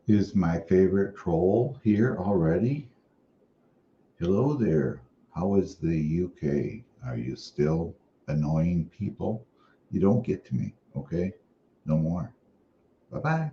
Is my favorite troll here already? Hello there. How is the UK? Are you still annoying people? You don't get to me, okay? No more. Bye bye.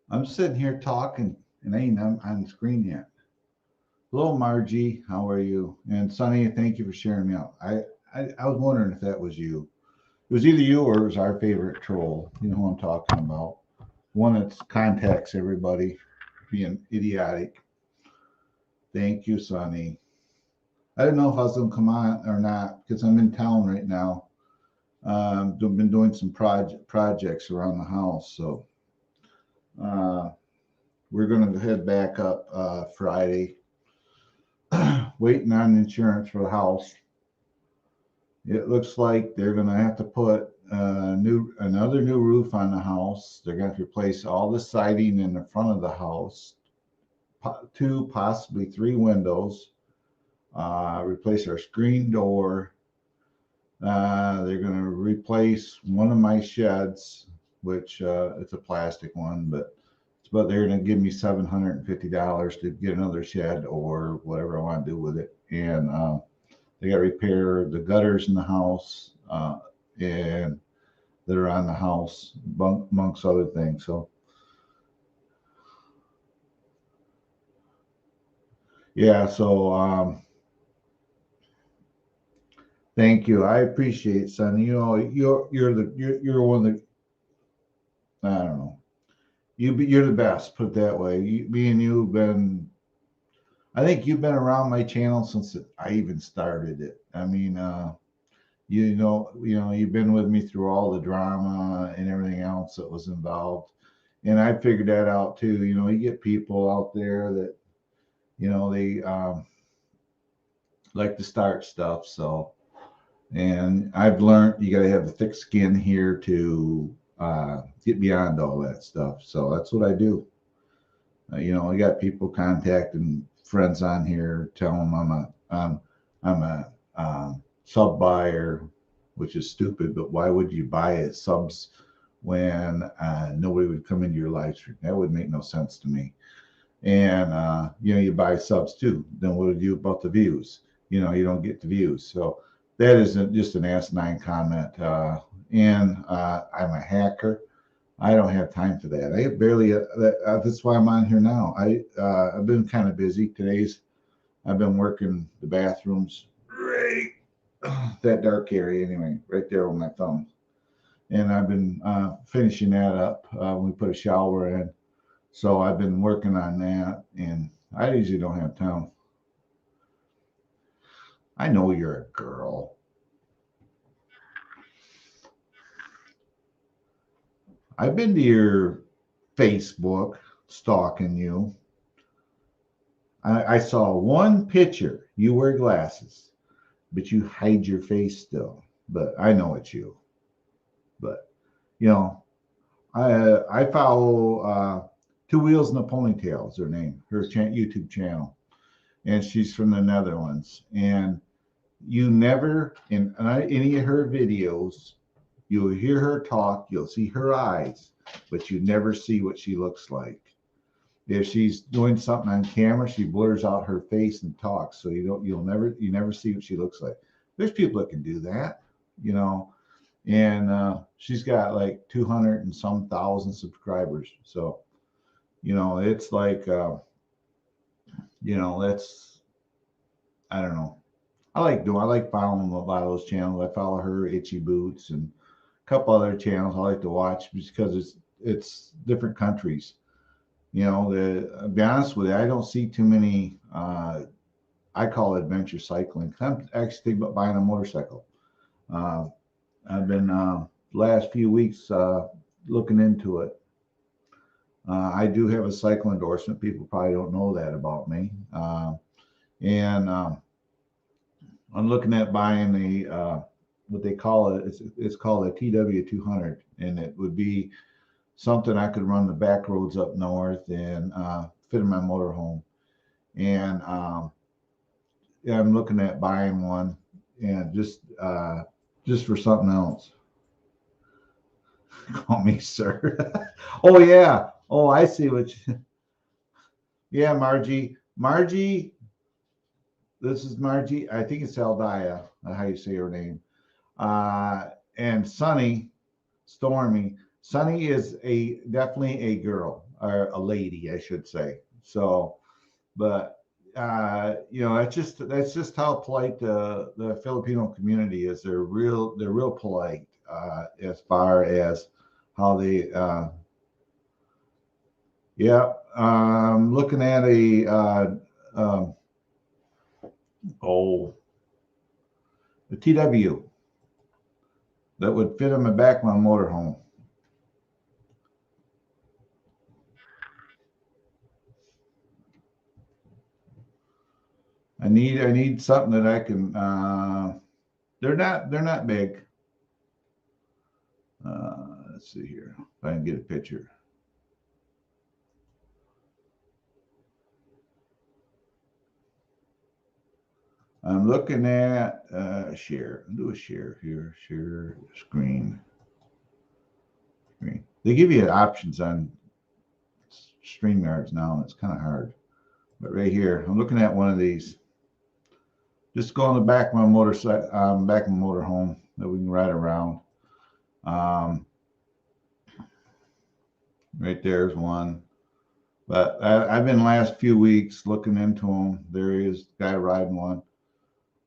I'm sitting here talking and ain't on the screen yet. Hello, Margie. How are you? And Sonny, thank you for sharing me out. I was wondering if that was you. It was either you or it was our favorite troll. You know who I'm talking about. One that contacts everybody being idiotic. Thank you, Sonny. I didn't know if I was going to come on or not because I'm in town right now. Been doing some projects around the house, so uh, we're going to head back up Friday. Waiting on insurance for the house. It looks like they're going to have to put another new roof on the house. They're going to replace all the siding in the front of the house, two, possibly three windows, replace our screen door. They're going to replace one of my sheds, which it's a plastic one, but they're going to give me $750 to get another shed or whatever I want to do with it. And they got to repair the gutters in the house and that are on the house, amongst other things. So yeah, so Thank you. I appreciate it, son. You know, you're one of the, I don't know. You're the best, put it that way. Me and you've been, I think you've been around my channel since I even started it. I mean, you've been with me through all the drama and everything else that was involved. And I figured that out too. You know, you get people out there that, they like to start stuff. So, and I've learned you got to have the thick skin here to get beyond all that stuff. So that's what I do. I got people contacting friends on here, telling them I'm a sub buyer, which is stupid. But why would you buy it subs when nobody would come into your live stream? That would make no sense to me. And you buy subs too. Then what do you do about the views? You don't get the views. So that isn't just an asinine comment. And I'm a hacker. I don't have time for that. I barely. That's why I'm on here now. I've been kind of busy. I've been working the bathrooms, right, that dark area anyway, right there on my thumb, and I've been finishing that up. We put a shower in, so I've been working on that, and I usually don't have time. I know you're a girl. I've been to your Facebook stalking you. I saw one picture. You wear glasses, but you hide your face still. But I know it's you. But you know, I follow Two Wheels and a Ponytail is her name, her YouTube channel, and she's from the Netherlands. And you never in any of her videos, you'll hear her talk, you'll see her eyes, but you never see what she looks like. If she's doing something on camera, she blurs out her face and talks, so you never see what she looks like. There's people that can do that, and she's got like 200 and some thousand subscribers. So, it's like, that's, I don't know. I like following a lot of those channels. I follow her, Itchy Boots, and a couple other channels I like to watch because it's different countries. To be honest with you, I don't see too many. I call it adventure cycling. I'm actually thinking about buying a motorcycle. I've been last few weeks looking into it. I do have a cycle endorsement. People probably don't know that about me, and I'm looking at buying what they call it. It's called a TW200, and it would be something I could run the back roads up north and fit in my motorhome. And yeah, I'm looking at buying one, and just for something else. Call me sir. Oh yeah. Oh, I see what you. Yeah, Margie. Margie. This is Margie. I think it's Aldaya. How you say her name. And Sunny, Stormy. Sunny is definitely a girl or a lady, I should say. So, but that's just how polite the Filipino community is. They're real polite as far as how they. Yeah, looking at a TW that would fit in the back of my motorhome. I need something that I can. They're not big. Let's see here if I can get a picture. I'm looking at share. Do a share here. Share screen. They give you options on StreamYards now, and it's kind of hard. But right here, I'm looking at one of these. Just go on the back of my motorcycle, back of my motorhome that we can ride around. Right there's one. But I've been the last few weeks looking into them. There is a guy riding one.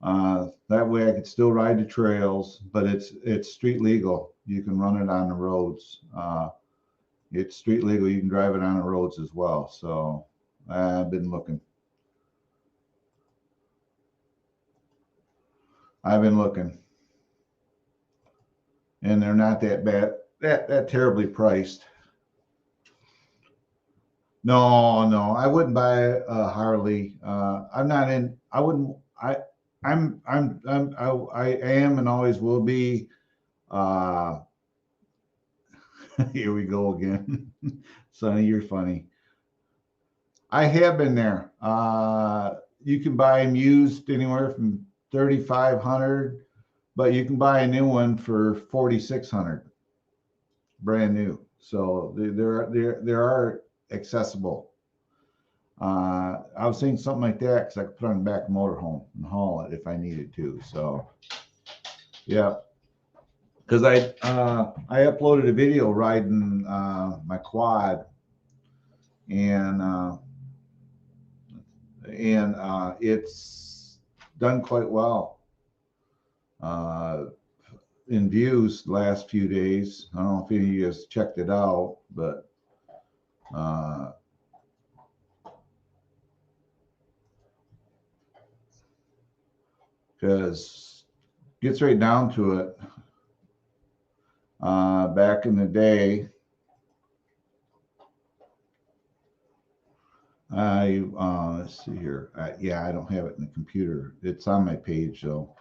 That way I could still ride the trails, but it's street legal. You can run it on the roads. It's street legal. You can drive it on the roads as well. So I've been looking. And they're not that bad, that terribly priced. No, I wouldn't buy a Harley. I'm not in. I wouldn't. I am and always will be. Uh, Here we go again. Sonny, you're funny. I have been there. You can buy them used anywhere from 3,500, but you can buy a new one for 4,600, brand new. So there are accessible. I was thinking something like that because I could put on the back of the motorhome and haul it if I needed to. So yeah, because I uploaded a video riding my quad, and it's done quite well in views the last few days. I don't know if any of you guys checked it out, but because gets right down to it. Back in the day, let's see here. Yeah, I don't have it in the computer. It's on my page though.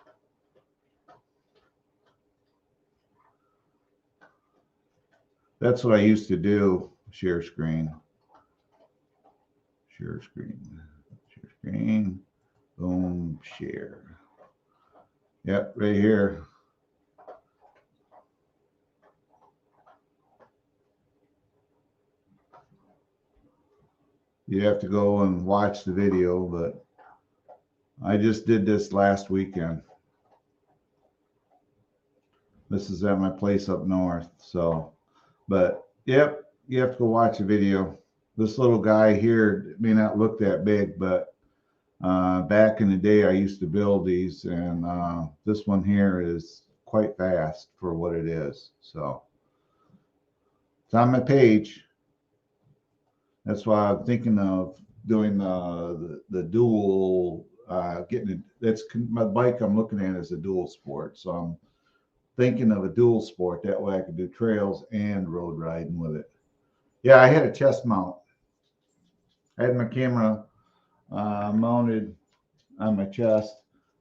That's what I used to do. Share screen. Boom, share. Yep, right here. You have to go and watch the video, but I just did this last weekend. This is at my place up north. So, but yep, you have to go watch the video. This little guy here may not look that big, but back in the day, I used to build these, and this one here is quite fast for what it is. So it's on my page. That's why I'm thinking of doing the dual, getting it. That's my bike I'm looking at is a dual sport. So I'm thinking of a dual sport. That way I could do trails and road riding with it. Yeah, I had a chest mount. I had my camera mounted on my chest.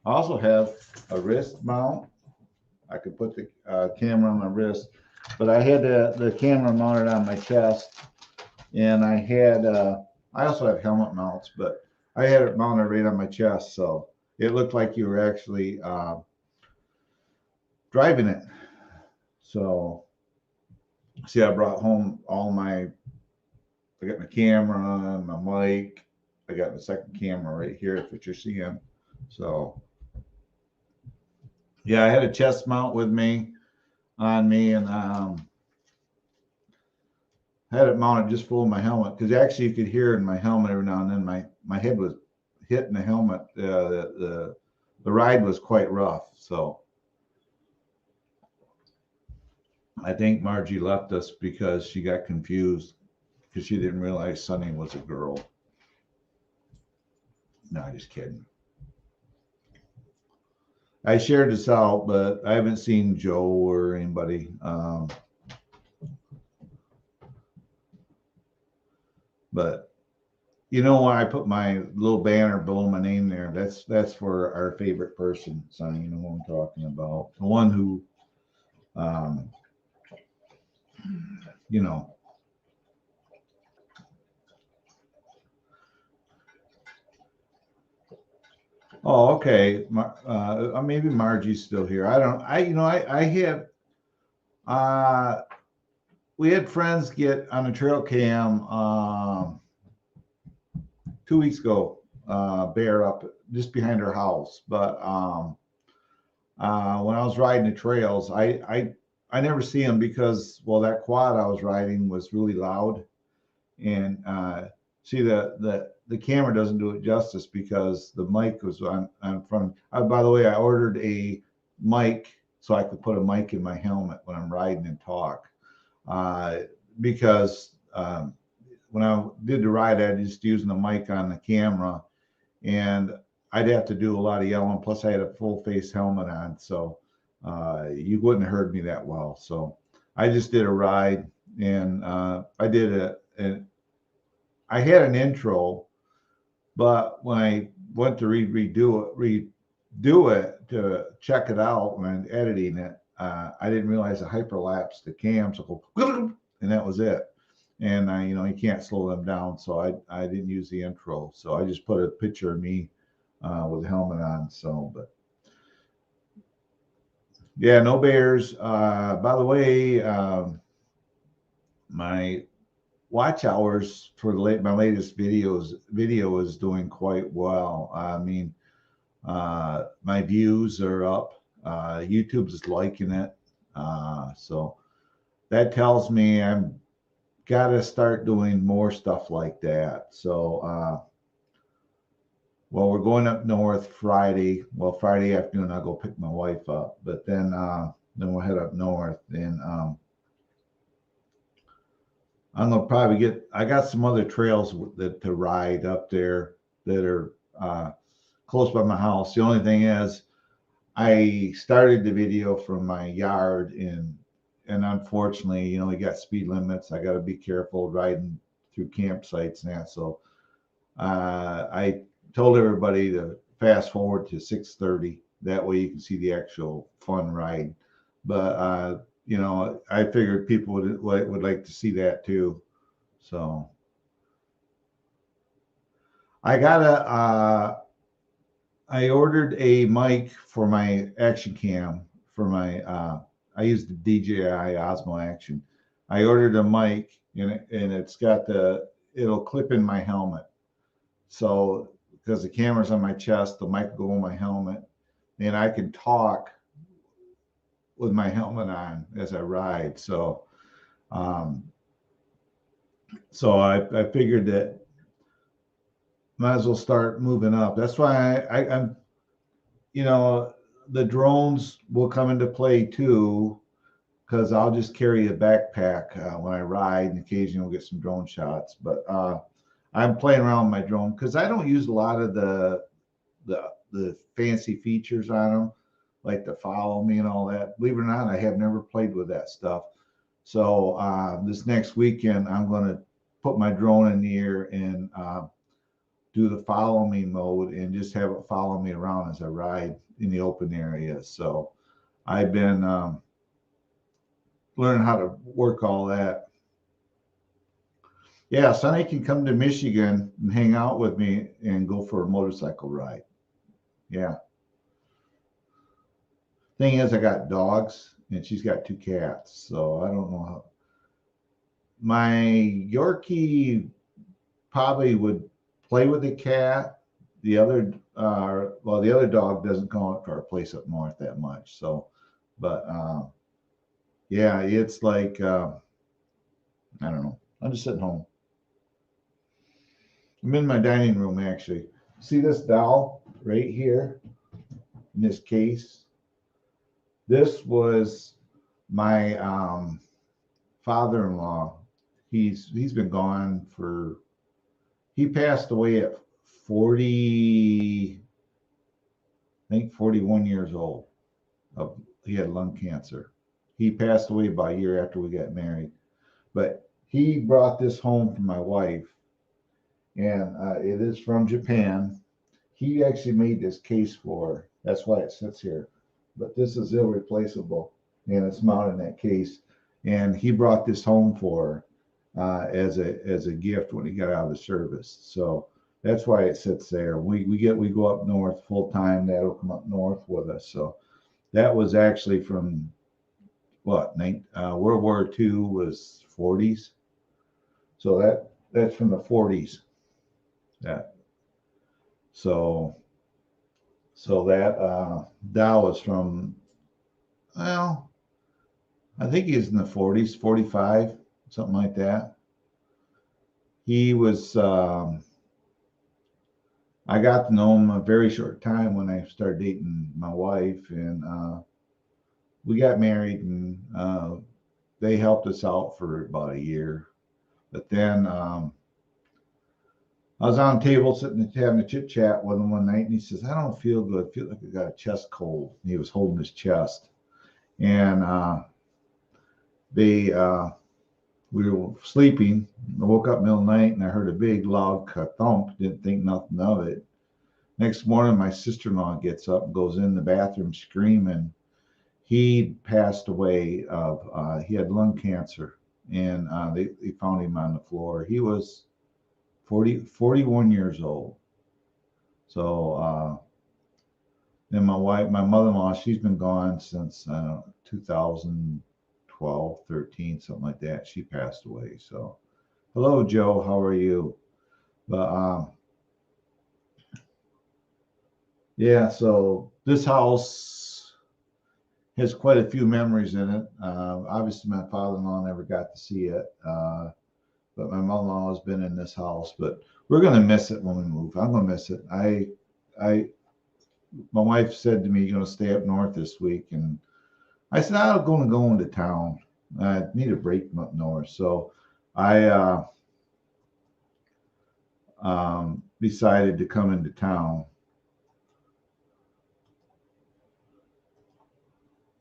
I also have a wrist mount. I could put the camera on my wrist, but I had the camera mounted on my chest, and I had I also have helmet mounts, but I had it mounted right on my chest, so it looked like you were actually driving it. So see, I brought home all my. I got my camera, my mic. I got the second camera right here, if what you're seeing. So yeah, I had a chest mount with me on me, and had it mounted just full of my helmet, because actually you could hear in my helmet every now and then my head was hitting the helmet. The ride was quite rough, so I think Margie left us because she got confused because she didn't realize Sunny was a girl. No, just kidding. I shared this out, but I haven't seen Joe or anybody. But you know, when I put my little banner below my name there, that's for our favorite person, Sonny. You know who I'm talking about. The one who, you know. Oh, okay. Maybe Margie's still here. I don't. I have. We had friends get on a trail cam 2 weeks ago, bear up just behind her house. But when I was riding the trails, I never see them because, well, that quad I was riding was really loud, and see the the camera doesn't do it justice because the mic was on front. By the way, I ordered a mic so I could put a mic in my helmet when I'm riding and talk. Because when I did the ride, I just using the mic on the camera, and I'd have to do a lot of yelling. Plus, I had a full face helmet on, so you wouldn't have heard me that well. So I just did a ride, and I did I had an intro, but when I went to redo it to check it out when I'm editing it, I didn't realize I hyperlapsed the cam, so go, and that was it. And you know, you can't slow them down, so I didn't use the intro. So I just put a picture of me with a helmet on. So, but yeah, no bears. By the way, my watch hours for my latest video is doing quite well. I mean, my views are up. YouTube is liking it. So that tells me I'm got to start doing more stuff like that. So, well, we're going up north Friday. Well, Friday afternoon, I'll go pick my wife up, but then we'll head up north. And I'm gonna probably I got some other trails to ride up there that are close by my house. The only thing is, I started the video from my yard, and unfortunately, you know, we got speed limits. I got to be careful riding through campsites and that. So I told everybody to fast forward to 6:30. That way you can see the actual fun ride. But you know, I figured people would like to see that too. So I ordered a mic for my action cam for my I use the DJI Osmo Action. I ordered a mic, and it's got it'll clip in my helmet. So because the camera's on my chest, the mic will go on my helmet, and I can talk with my helmet on as I ride. So I figured that might as well start moving up. That's why I'm, you know, the drones will come into play too, because I'll just carry a backpack when I ride, and occasionally we'll get some drone shots. But I'm playing around with my drone because I don't use a lot of the fancy features on them, like the follow me and all that. Believe it or not, I have never played with that stuff. So this next weekend, I'm going to put my drone in the air and do the follow me mode and just have it follow me around as I ride in the open area. So I've been learning how to work all that. Yeah, Sonny can come to Michigan and hang out with me and go for a motorcycle ride. Yeah. Thing is, I got dogs and she's got 2 cats, so I don't know how. My Yorkie probably would play with the cat. The other, the other dog doesn't go out to our place up north that much. So, but yeah, it's like I don't know. I'm just sitting home. I'm in my dining room actually. See this doll right here in this case? This was my father-in-law. He's been gone he passed away at 40, I think 41 years old. He had lung cancer. He passed away about a year after we got married. But he brought this home for my wife, and it is from Japan. He actually made this case for her. That's why it sits here. But this is irreplaceable, and it's mounted in that case. And he brought this home for her as a gift when he got out of the service. So that's why it sits there. We go up north full time. That'll come up north with us. So that was actually from what? World War II was 40s. So that's from the 40s. That so that Dow is from, well, I think he's in the 40s, 45, something like that. He was I got to know him a very short time when I started dating my wife, and we got married, and they helped us out for about a year. But then I was on the table sitting having a chit chat with him one night, and he says, "I don't feel good. I feel like I got a chest cold." And he was holding his chest, and they we were sleeping. I woke up middle of the night, and I heard a big loud thump. Didn't think nothing of it. Next morning, my sister-in-law gets up and goes in the bathroom screaming. He passed away of he had lung cancer, and they found him on the floor. He was 41 years old. So then my mother-in-law, she's been gone since 2012, 13, something like that. She passed away. So hello, Joe, how are you? But yeah, so this house has quite a few memories in it. Obviously, my father-in-law never got to see it, but my mother-in-law has been in this house. But we're gonna miss it when we move. I'm gonna miss it. My wife said to me, "You're gonna stay up north this week," and I said, "I'm gonna go into town. I need a break from up north." So I decided to come into town.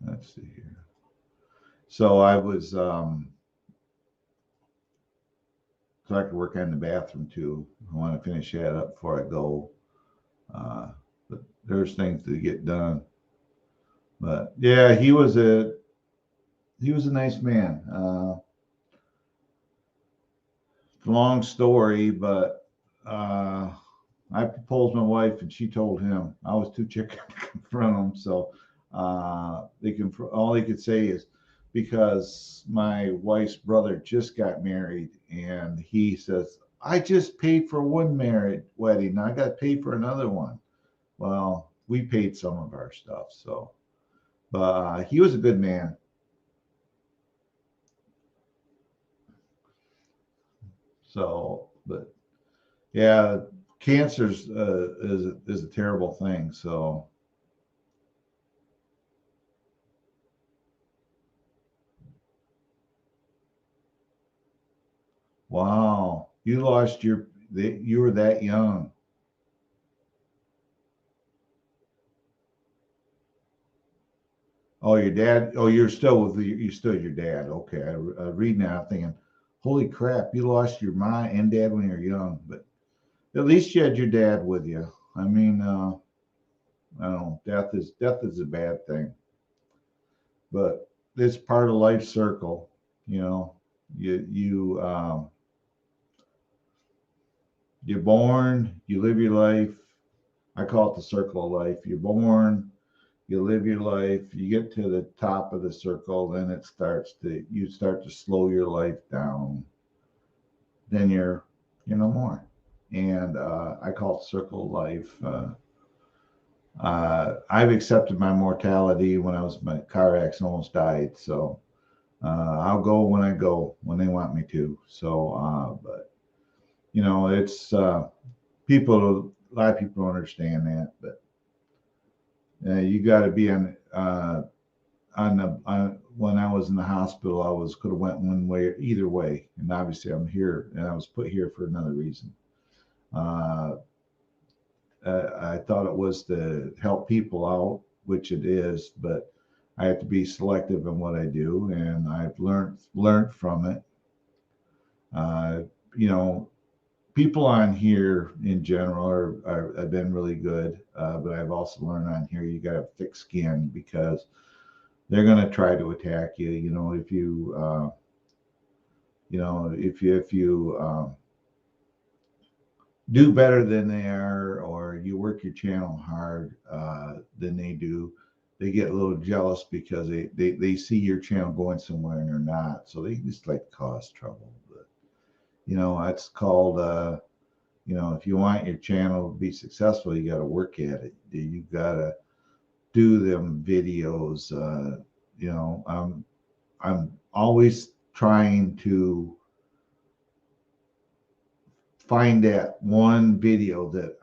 Let's see here. So I was so I could work on the bathroom too. I want to finish that up before I go. But there's things to get done. But yeah, he was a nice man. Long story, but I proposed my wife, and she told him. I was too chicken to confront him, so all they could say is because my wife's brother just got married, and he says, "I just paid for one married wedding. Now I got to pay for another one." Well, we paid some of our stuff, so. But he was a good man. So, but yeah, cancer's is a terrible thing. So, wow, you lost you were that young. Oh, your dad. Oh, you're still you're still your dad. Okay, I read now, thinking, holy crap, you lost your mom and dad when you were young. But at least you had your dad with you. I mean, I don't know, death is a bad thing, but it's part of life's circle. You know, you you're born, you live your life. I call it the circle of life. You're born, you live your life, you get to the top of the circle, then you start to slow your life down. Then you're no more. And I call it circle of life. I've accepted my mortality when I was my car accident, almost died. So I'll go when I go when they want me to. So, but it's people. A lot of people don't understand that, but you got to be on when I was in the hospital. I was could have went one way either way, and obviously I'm here, and I was put here for another reason. Uh, I thought it was to help people out, which it is, but I have to be selective in what I do, and I've learned from it. Uh, you know, people on here in general have been really good, but I've also learned on here you got to have thick skin because they're going to try to attack you. If you do better than they are, or you work your channel hard than they do, they get a little jealous because they see your channel going somewhere and they're not. So they just like to cause trouble. But that's called if you want your channel to be successful, you got to work at it. You got to do them videos. I'm always trying to find that one video that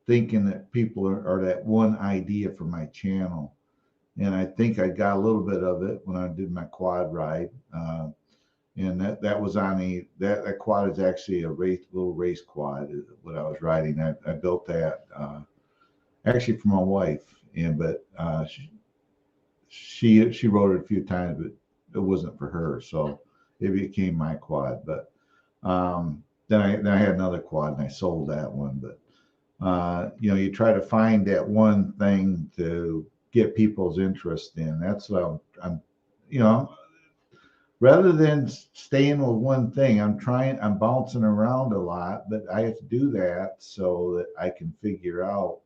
thinking that people are that one idea for my channel. And I think I got a little bit of it when I did my quad ride. And that was on that quad is actually a little race quad. What I was riding, I built that actually for my wife, but she rode it a few times, but it wasn't for her, so it became my quad. But then I had another quad and I sold that one. But you try to find that one thing to get people's interest in. That's what I'm rather than staying with one thing, I'm bouncing around a lot, but I have to do that so that I can figure out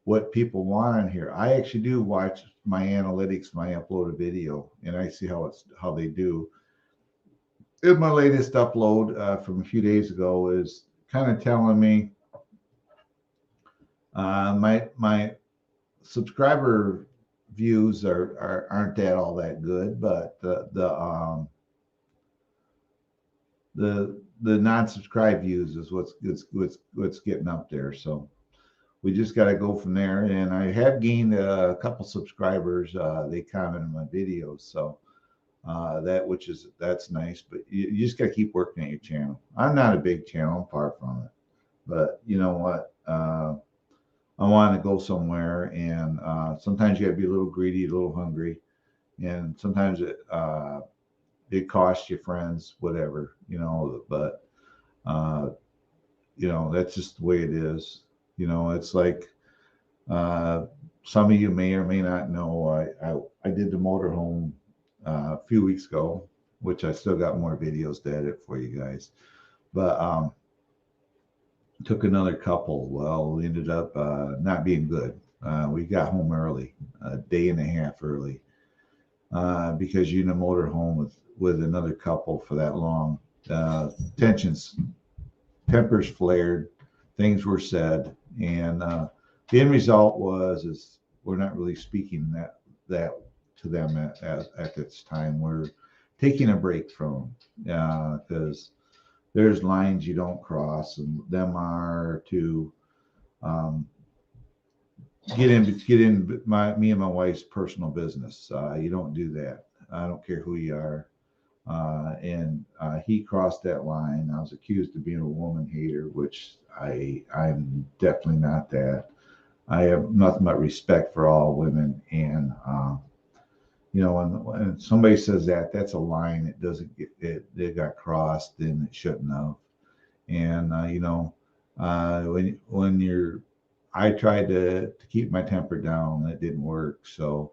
what people want on here. I actually do watch my analytics when I upload a video, and I see how they do. In my latest upload from a few days ago is kind of telling me my subscriber views aren't that good, but the non-subscribe views is what's getting up there. So we just got to go from there. And I have gained a couple subscribers. They comment on my videos, so that's nice. But you just got to keep working at your channel. I'm not a big channel, I'm far from it. But you know what? I want to go somewhere, and sometimes you got to be a little greedy, a little hungry, and sometimes it costs you friends, whatever, but that's just the way it is. It's like some of you may or may not know, I did the motorhome a few weeks ago, which I still got more videos to edit for you guys. But took another couple. Well, we ended up not being good. We got home early, a day and a half early, because you're in a motorhome with another couple for that long. Tempers flared, things were said, and the end result is we're not really speaking that to them at this time. We're taking a break from them because there's lines you don't cross, and them are to get in me and my wife's personal business. You don't do that. I don't care who you are. And he crossed that line. I was accused of being a woman hater, which I'm definitely not that. I have nothing but respect for all women, and when somebody says that's a line. It doesn't get it got crossed and it shouldn't have. And when I tried to keep my temper down, it didn't work. So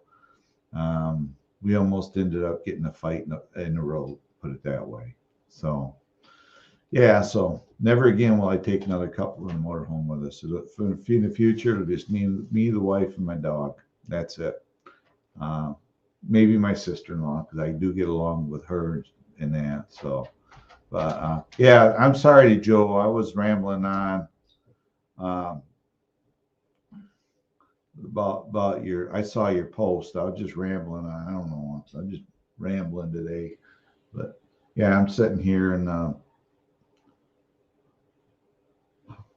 we almost ended up getting a fight in the road, put it that way. So yeah, so never again will I take another couple in the motorhome with us. So in the future, it'll just me, the wife, and my dog. That's it. Maybe my sister-in-law, because I do get along with her and that. So, but yeah, I'm sorry, Joe. I was rambling on about I saw your post. I was just rambling on. I don't know. I'm just rambling today. But yeah, I'm sitting here in the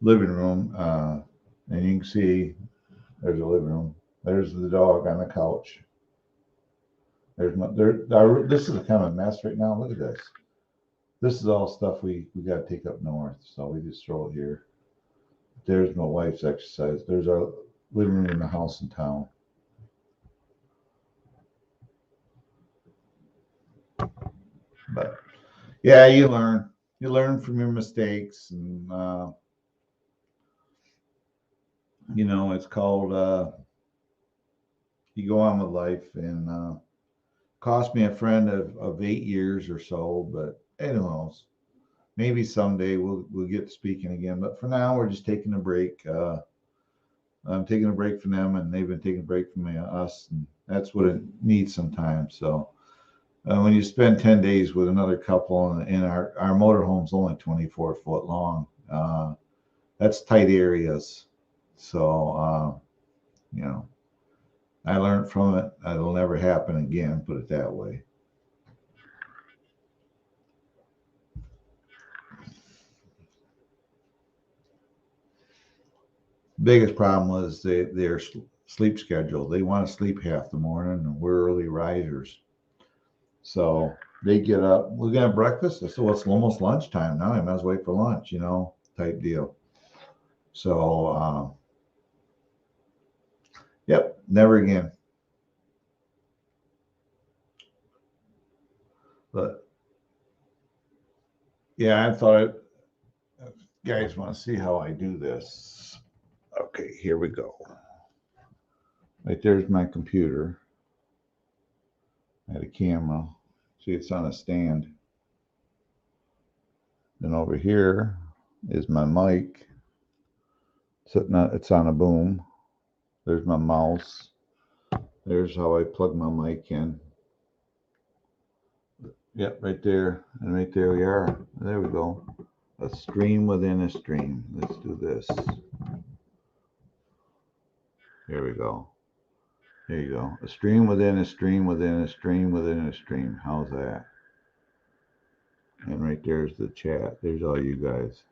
living room, and you can see there's a living room. There's the dog on the couch. This is a kind of a mess right now. Look at this. This is all stuff we got to take up north, so we just throw it here. There's my wife's exercise. There's our living room in the house in town. But yeah, you learn from your mistakes, and it's called you go on with life. And cost me a friend of 8 years or so, but who knows? Maybe someday we'll get speaking again. But for now, we're just taking a break. I'm taking a break from them, and they've been taking a break from us, and that's what it needs sometimes. So when you spend 10 days with another couple, and our motorhome's only 24 foot long, that's tight areas. So I learned from it. It'll never happen again, put it that way. Biggest problem was their sleep schedule. They want to sleep half the morning, and we're early risers. So they get up. We're gonna have breakfast. I said, well, it's almost lunchtime now. I might as well wait for lunch, type deal. So, yep, never again. But yeah, I thought, guys want to see how I do this. Okay, here we go. Right there's my computer. I had a camera. See, it's on a stand. Then over here is my mic. It's on a boom. There's my mouse. There's how I plug my mic in. Yep, right there. And right there we are. There we go. A stream within a stream. Let's do this. Here we go. There you go. A stream within a stream within a stream within a stream. How's that? And right there's the chat. There's all you guys.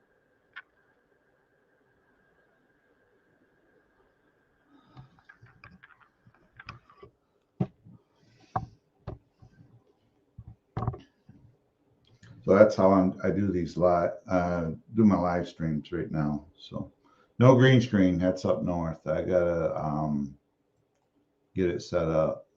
So that's how I do these do my live streams right now. So no green screen. That's up north. I gotta get it set up.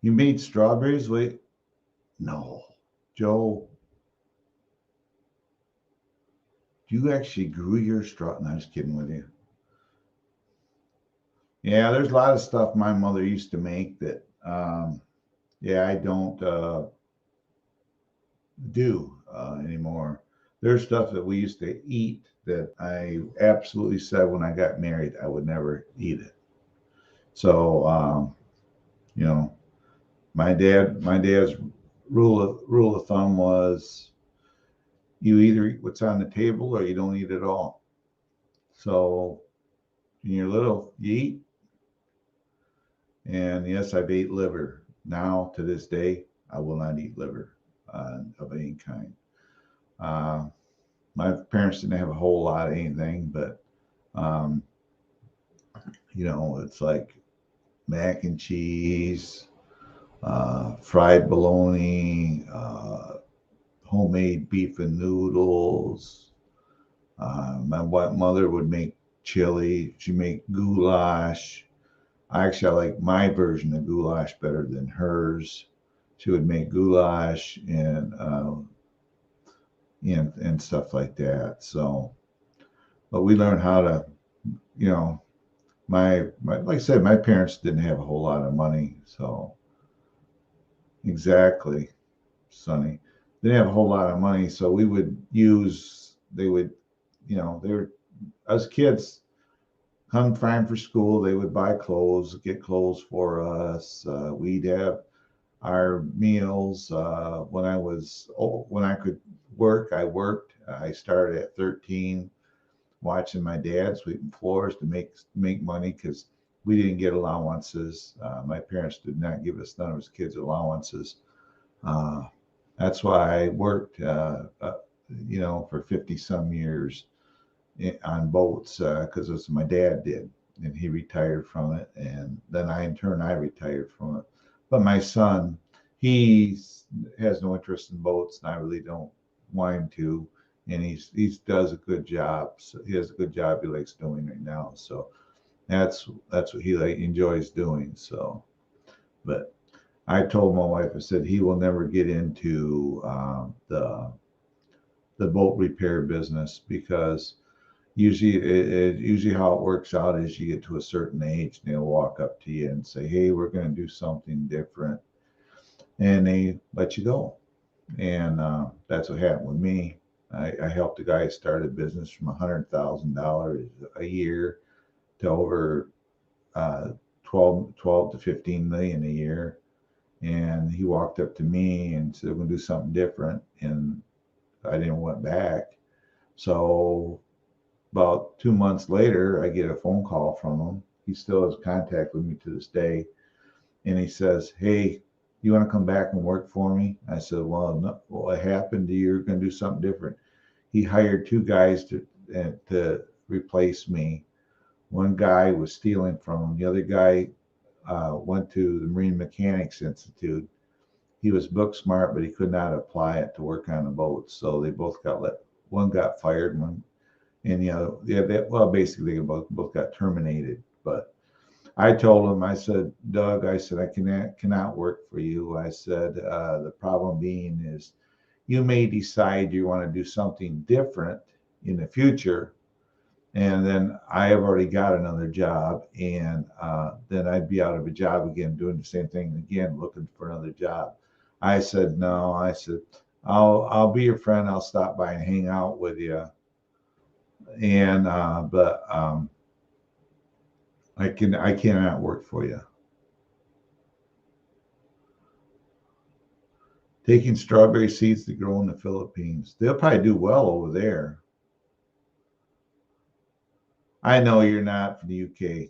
You made strawberries? Wait, no, Joe. You actually grew your straw? No, I'm just kidding with you. Yeah, there's a lot of stuff my mother used to make that, yeah, I don't do anymore. There's stuff that we used to eat that I absolutely said when I got married I would never eat it. So, you know, my dad's rule of thumb was you either eat what's on the table or you don't eat at all. So when you're little, you eat. And yes, I've ate liver. Now to this day, I will not eat liver of any kind. My parents didn't have a whole lot of anything, but um, it's like mac and cheese, fried bologna, homemade beef and noodles. My mother would make chili. She'd make goulash. I like my version of goulash better than hers. She would make goulash and stuff like that. So, but we learned how to, you know, my like I said, my parents didn't have a whole lot of money, so exactly, Sonny, they didn't have a whole lot of money, so they would, they were us kids come time for school, they would buy clothes, get clothes for us. We'd have our meals. When I could work, I worked. I started at 13, watching my dad sweeping floors to make money because we didn't get allowances. My parents did not give us none of us kids allowances. That's why I worked, for 50 some years on boats because that's what my dad did, and he retired from it, and then I retired from it. But my son, he has no interest in boats, and I really don't want him to. And he does a good job. So he has a good job he likes doing right now. So that's what he enjoys doing. So, but I told my wife, I said he will never get into the boat repair business because usually how it works out is you get to a certain age and they'll walk up to you and say, hey, we're going to do something different, and they let you go. And that's what happened with me. I helped a guy start a business from $100,000 a year to over 12 to 15 million a year. And he walked up to me and said, we're going to do something different. And I didn't went back. So about 2 months later, I get a phone call from him. He still has contact with me to this day. And he says, hey, You want to come back and work for me? I said, well, no, what happened? You're going to do something different. He hired two guys to replace me. One guy was stealing from him. The other guy went to the Marine Mechanics Institute. He was book smart, but he could not apply it to work on the boats. So they both got let. One got fired, and the other, well, basically they both got terminated. But I told him, I said, Doug, I said, I cannot work for you. I said, the problem being is you may decide you want to do something different in the future. And then I have already got another job. And then I'd be out of a job again, doing the same thing again, looking for another job. I said, no, I said, I'll be your friend. I'll stop by and hang out with you. And, but I cannot work for you. Taking strawberry seeds to grow in the Philippines. They'll probably do well over there. I know you're not from the UK.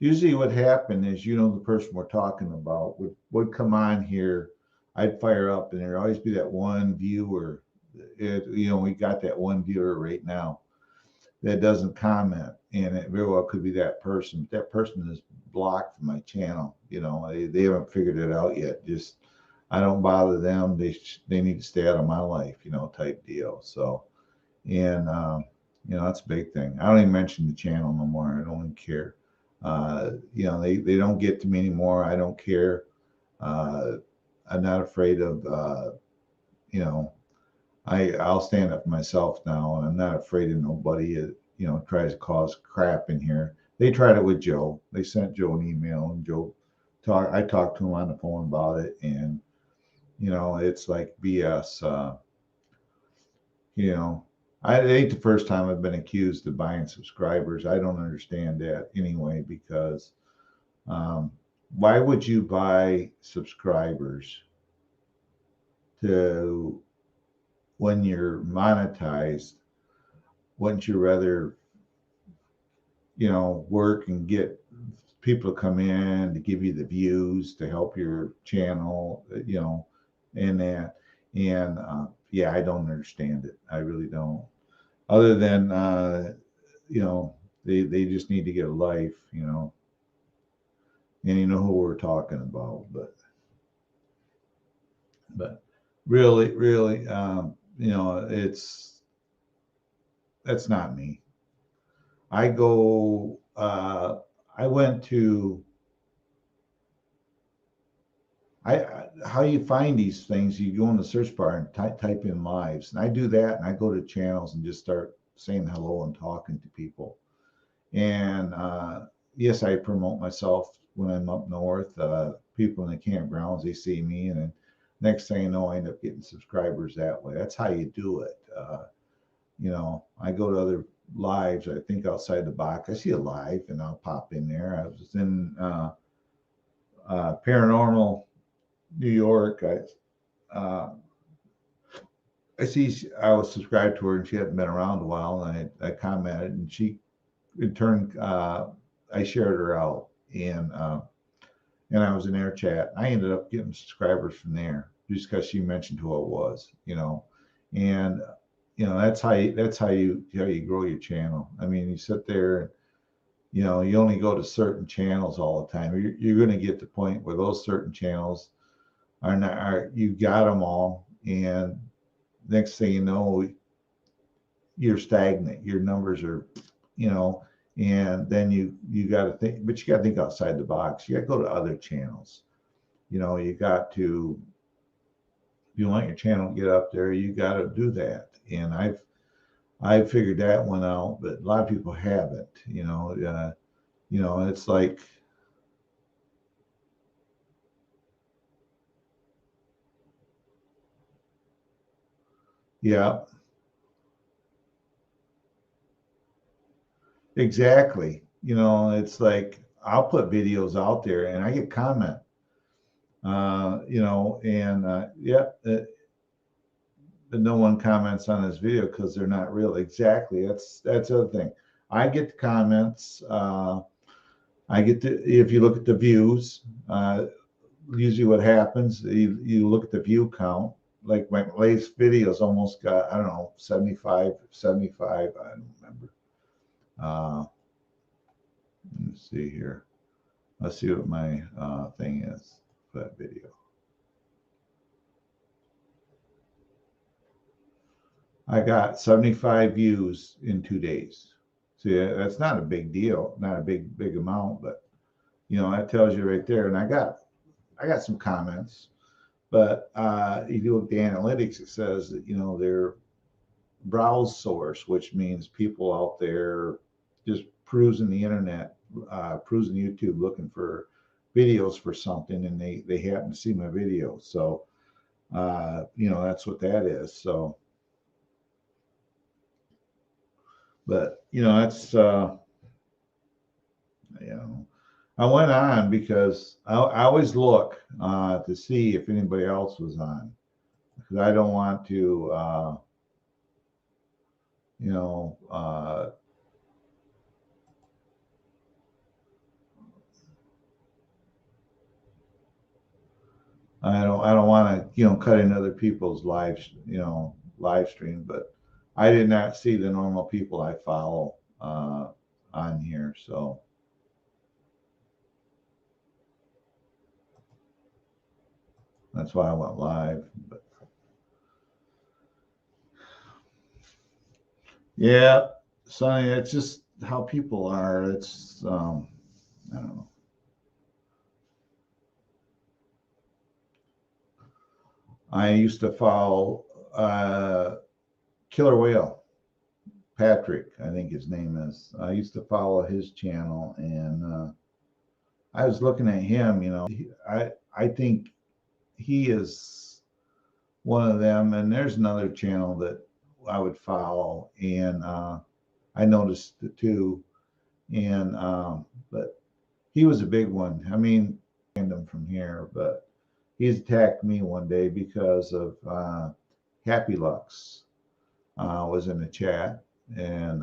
Usually what happened is, the person we're talking about would come on here. I'd fire up and there'd always be that one viewer. We got that one viewer right now that doesn't comment. And it very well could be that person. That person is blocked from my channel. They haven't figured it out yet. Just, I don't bother them. They need to stay out of my life, type deal. So, and that's a big thing. I don't even mention the channel no more. I don't even care. They don't get to me anymore. I don't care. I'm not afraid of, I'll stand up for myself now, and I'm not afraid of nobody. Tries to cause crap in here. They tried it with Joe. They sent Joe an email, and I talked to him on the phone about it, and it's like BS. I it ain't the first time I've been accused of buying subscribers. I don't understand that anyway, because why would you buy subscribers to when you're monetized? Wouldn't you rather, work and get people to come in to give you the views to help your channel, and that, and yeah, I don't understand it. I really don't. Other than they just need to get a life, and you know who we're talking about, but really, that's not me. I go. I went to. How you find these things? You go in the search bar and type in lives, and I do that, and I go to channels and just start saying hello and talking to people. And yes, I promote myself when I'm up north. People in the campgrounds, they see me, and then next thing you know, I end up getting subscribers that way. That's how you do it. I go to other lives. I think outside the box. I see a live, and I'll pop in there. I was in Paranormal New York. I see I was subscribed to her, and she hadn't been around a while, and I commented, and she in turn I shared her out, and I was in their chat. I ended up getting subscribers from there just because she mentioned who it was, and that's how you grow your channel. I mean, you sit there, you only go to certain channels all the time. You're going to get to the point where those certain channels you got them all, and next thing you know, you're stagnant. Your numbers are, and then you got to think, but you got to think outside the box. You got to go to other channels. You got to, if you want your channel to get up there, you got to do that. And I've figured that one out, but a lot of people haven't. It's like, yeah, exactly. It's like I'll put videos out there and I get comment. And yeah, but no one comments on this video because they're not real. Exactly. That's the other thing. I get the comments. I get if you look at the views, usually what happens, you look at the view count. Like my latest videos almost got, I don't know, 75, I don't remember. Let's see here. Let's see what my thing is for that video. I got 75 views in 2 days. See, that's not a big deal, not a big amount, but you know, that tells you right there. And I got some comments, but if you look at the analytics, it says that, you know, they're browse source, which means people out there just perusing the internet, perusing YouTube, looking for videos for something, and they happen to see my video. So, you know, that's what that is. So, but you know, that's you know, I went on because I always look to see if anybody else was on, because I don't want to, you know, I don't want to, you know, cut in other people's live stream, but I did not see the normal people I follow on here, so that's why I went live. But yeah, Sonny, it's just how people are. It's I don't know. I used to follow Killer Whale, Patrick, I think his name is. I used to follow his channel, and I was looking at him. You know, I think he is one of them. And there's another channel that I would follow, and I noticed it too. And but he was a big one. I mean, him from here, but he's attacked me one day because of Happy Lux was in the chat, and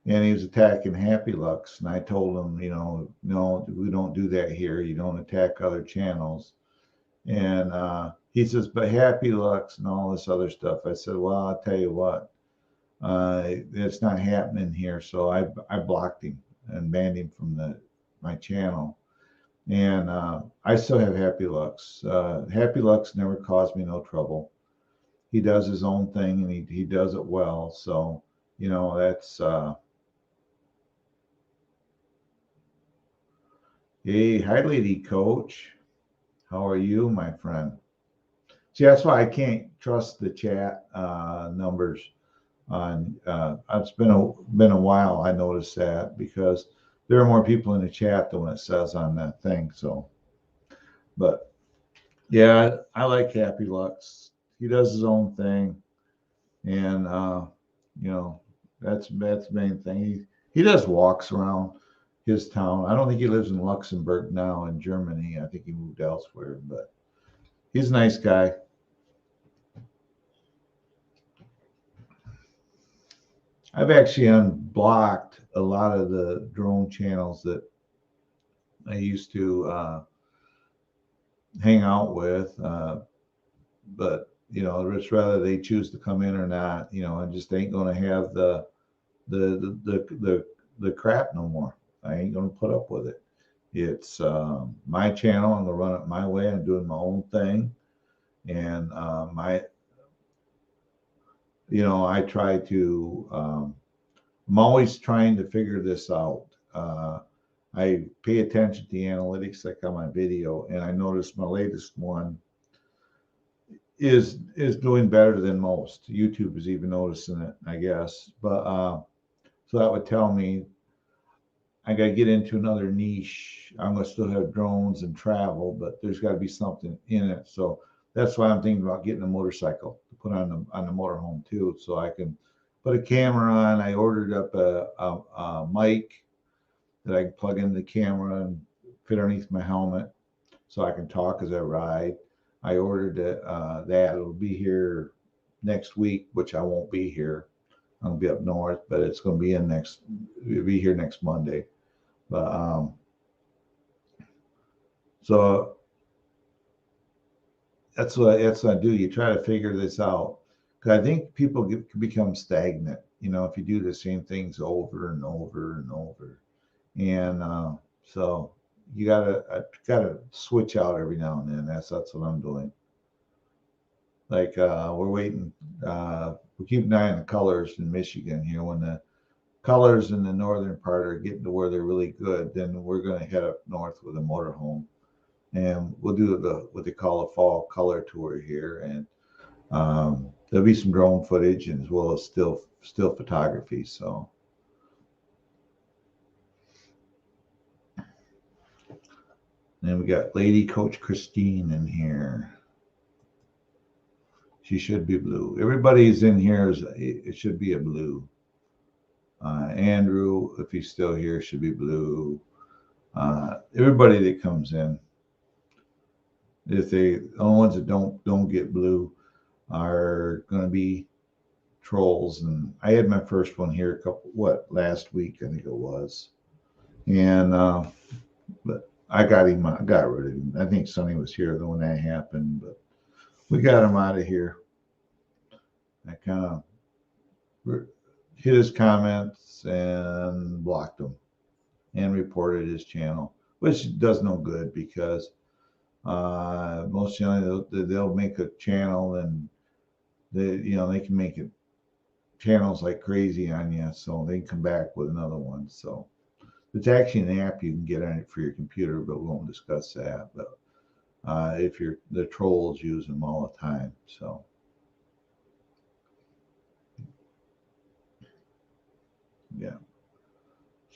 he was attacking Happy Lux, and I told him, you know, no, we don't do that here. You don't attack other channels. And he says, but Happy Lux and all this other stuff. I said, well, I'll tell you what, it's not happening here. So I blocked him and banned him from my channel. And I still have Happy Lux. Happy Lux never caused me no trouble. He does his own thing, and he does it well. So, you know, that's hey, hi, lady coach. How are you, my friend? See, that's why I can't trust the chat numbers on. It's been a while. I noticed that because there are more people in the chat than what it says on that thing. So, but yeah, I like Happy Lux. He does his own thing, and you know, that's the main thing. He does walks around his town. I don't think he lives in Luxembourg now in Germany. I think he moved elsewhere, but he's a nice guy. I've actually unblocked a lot of the drone channels that I used to hang out with, but you know, it's rather they choose to come in or not. You know, I just ain't going to have the crap no more. I ain't going to put up with it. It's my channel. I'm going to run it my way. I'm doing my own thing, and you know, I try to. I'm always trying to figure this out. I pay attention to the analytics like on my video, and I noticed my latest one is doing better than most. YouTube is even noticing it, I guess. But so that would tell me I got to get into another niche. I'm gonna still have drones and travel, but there's got to be something in it. So that's why I'm thinking about getting a motorcycle to put on the motorhome too, so I can put a camera on. I ordered up a mic that I can plug into the camera and fit underneath my helmet, so I can talk as I ride. I ordered that. It'll be here next week, which I won't be here. I'll be up north, but it's going to be it'll be here next Monday. But So that's what I do. You try to figure this out because I think people become stagnant. If you do the same things over and over and over, and so you gotta switch out every now and then. That's what I'm doing. Like we're waiting. We keep an eye on the colors in Michigan here. When the colors in the northern part are getting to where they're really good, then we're going to head up north with a motorhome, and we'll do what they call a fall color tour here, and there'll be some drone footage and as well as still photography. So then we got Lady Coach Christine in here. She should be blue. Everybody's in here. It should be a blue. Andrew, if he's still here, should be blue. Everybody that comes in, if they the only ones that don't get blue are going to be trolls. And I had my first one here last week I think it was, and but I got rid of him. I think Sonny was here when that happened, but we got him out of here. I kind of hit his comments and blocked him and reported his channel, which does no good because most generally they'll make a channel and they can make it channels like crazy on you, so they can come back with another one. So it's actually an app you can get on it for your computer, but we won't discuss that. But if the trolls use them all the time, so yeah.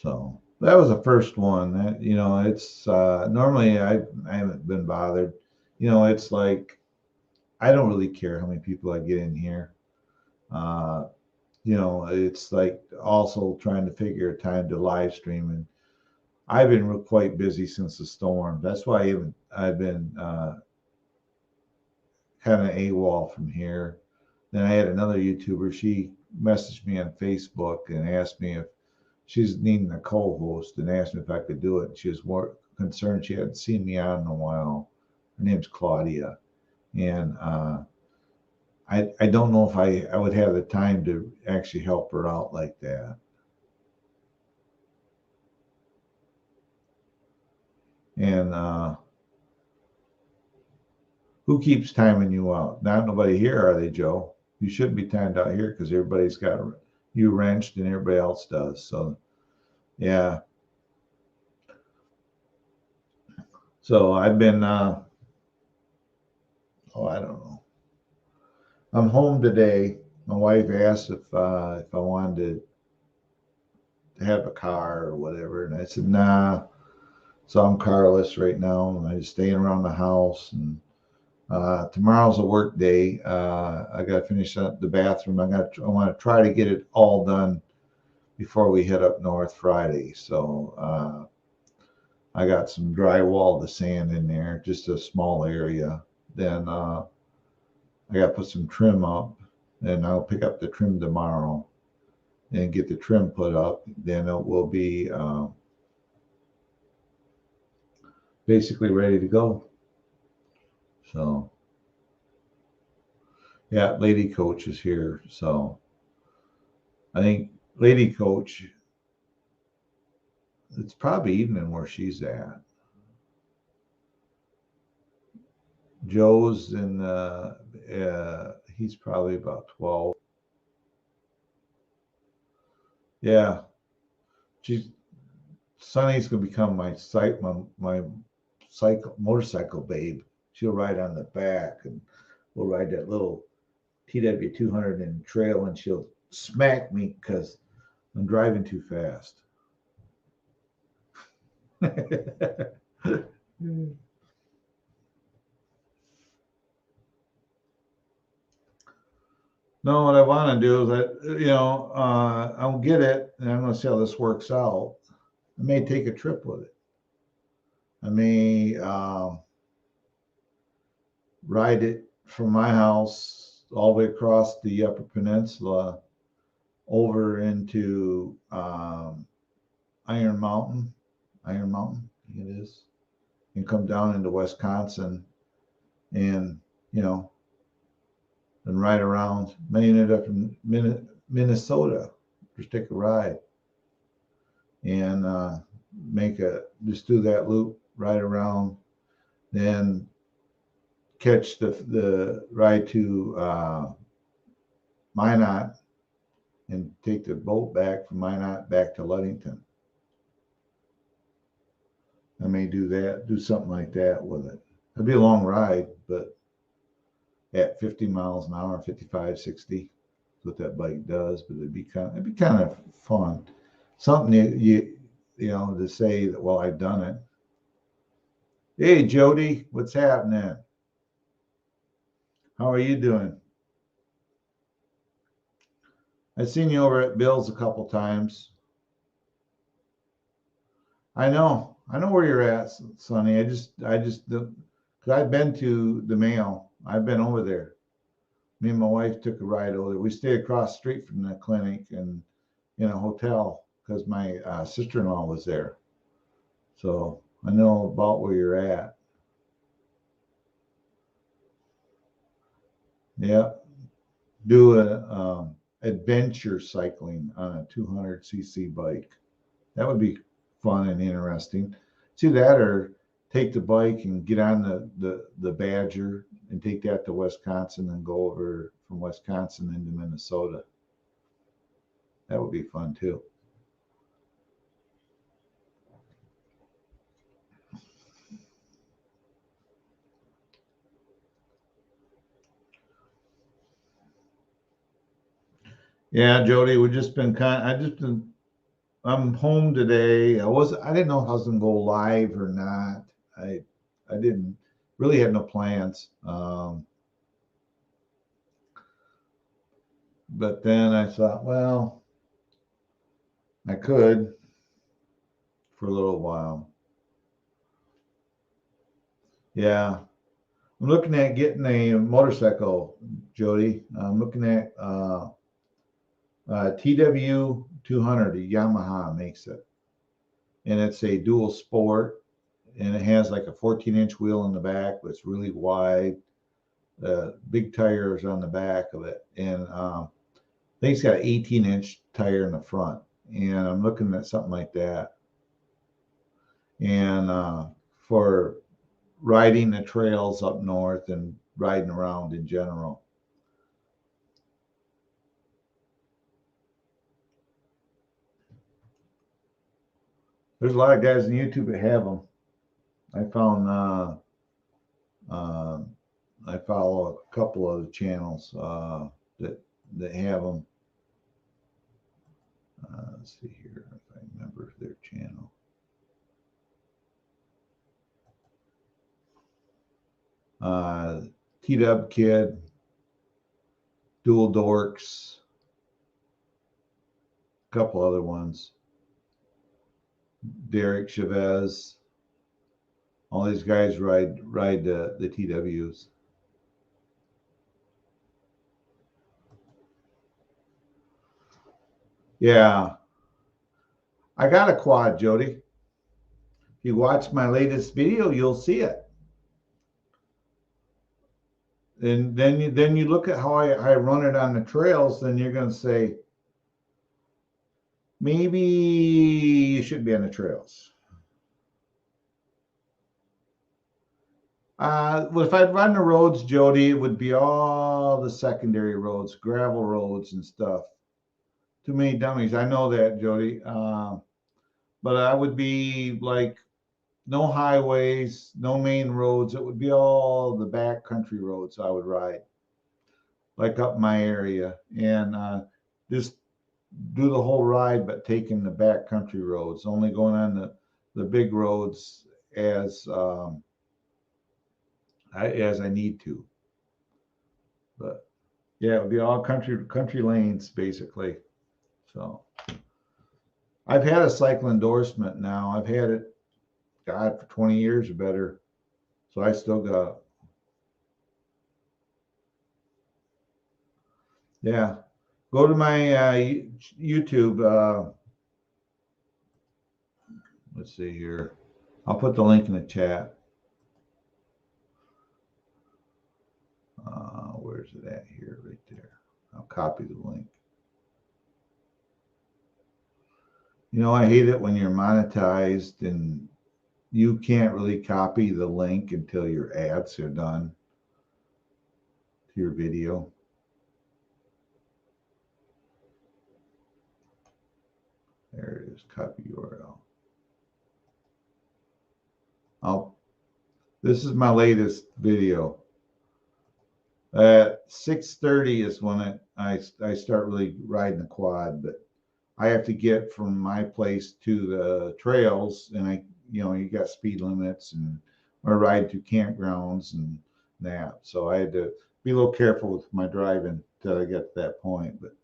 So that was the first one. That it's normally I haven't been bothered. It's like I don't really care how many people I get in here. Uh, it's like also trying to figure a time to live stream, and I've been quite busy since the storm. That's why I've been kind of AWOL from here. Then I had another YouTuber. She messaged me on Facebook and asked me if she's needing a co-host and asked me if I could do it. She was more concerned she hadn't seen me on in a while. Her name's Claudia, and I don't know if I would have the time to actually help her out like that. And who keeps timing you out? Not nobody here, are they, Joe? You shouldn't be timed out here because everybody's got you wrenched and everybody else does. So yeah. So I've been I don't know. I'm home today. My wife asked if I wanted to have a car or whatever, and I said nah. So I'm carless right now, and I'm just staying around the house. And tomorrow's a work day. I got to finish up the bathroom. I want to try to get it all done before we head up north Friday. So I got some drywall to sand in there, just a small area. Then I got to put some trim up, and I'll pick up the trim tomorrow and get the trim put up. Then it will be basically ready to go. So yeah, Lady Coach is here. So I think Lady Coach, it's probably evening where she's at. Joe's in he's probably about 12. Yeah. Sonny's gonna become my motorcycle babe. She'll ride on the back and we'll ride that little TW 200 in trail, and she'll smack me because I'm driving too fast. No, what I want to do is I'll get it and I'm going to see how this works out. I may take a trip with it. I may ride it from my house all the way across the Upper Peninsula over into Iron Mountain. Iron Mountain, I think it is. and come down into Wisconsin and, you know, and ride around. May ended up in Minnesota, just take a ride and just do that loop, ride around, then catch the ride to Minot and take the boat back from Minot back to Ludington. I may do that, do something like that with it. It'd be a long ride, but at 50 miles an hour, 55, 60, is what that bike does. But it'd be kind of fun. Something you know, to say that, well, I've done it. Hey, Jody, what's happening? How are you doing? I've seen you over at Bill's a couple times. I know where you're at, Sonny. I just, because I've been to the Mayo. I've been over there. Me and my wife took a ride over there. We stayed across the street from the clinic and in a hotel because my sister-in-law was there. So I know about where you're at. Yeah. Do a adventure cycling on a 200cc bike. That would be fun and interesting. See that, or take the bike and get on the Badger and take that to Wisconsin and go over from Wisconsin into Minnesota. That would be fun too. Yeah, Jody, we've just been I'm home today. I didn't know if I was gonna go live or not. I didn't really have no plans. But then I thought, well, I could for a little while. Yeah. I'm looking at getting a motorcycle, Jody. I'm looking at TW 200. Yamaha makes it, and it's a dual sport, and it has like a 14-inch wheel in the back, but it's really wide. Big tires on the back of it, and I think it's got an 18-inch tire in the front. And I'm looking at something like that, and for riding the trails up north and riding around in general. There's a lot of guys on YouTube that have them. I found I follow a couple of the channels that have them. Let's see here if I remember their channel. T-Dub Kid, Dual Dorks, a couple other ones. Derek Chavez. All these guys ride the TWs. Yeah. I got a quad, Jody. If you watch my latest video, you'll see it. And then you look at how I run it on the trails, then you're going to say, maybe you shouldn't be on the trails. Well, if I'd run the roads, Jody, it would be all the secondary roads, gravel roads and stuff. Too many dummies. I know that, Jody. But I would be like no highways, no main roads. It would be all the back country roads I would ride, like up my area, and just do the whole ride, but taking the back country roads, only going on the big roads as I need to. But yeah, it would be all country lanes basically. So I've had a cycle endorsement now. I've had it, God, for 20 years or better. So I still got it. Yeah. Go to my YouTube. Let's see here. I'll put the link in the chat. Where's it at here? Right there. I'll copy the link. You know, I hate it when you're monetized and you can't really copy the link until your ads are done to your video. There it is, copy URL. This is my latest video. At 6:30 is when I start really riding the quad, but I have to get from my place to the trails, and you got speed limits, and we're riding through campgrounds and that. So I had to be a little careful with my driving till I get to that point. But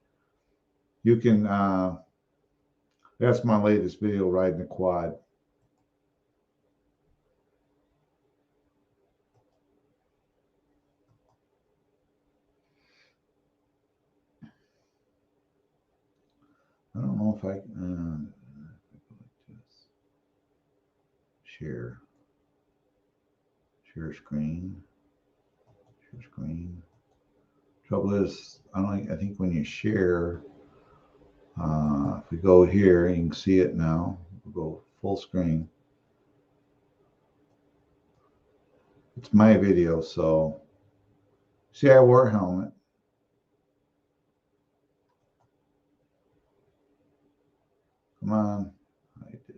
you can, that's my latest video, riding the quad. I don't know if I share screen. Share screen. Trouble is, I think when you share, if we go here, you can see it now. We'll go full screen. It's my video, so see, I wore a helmet. Come on, hide this.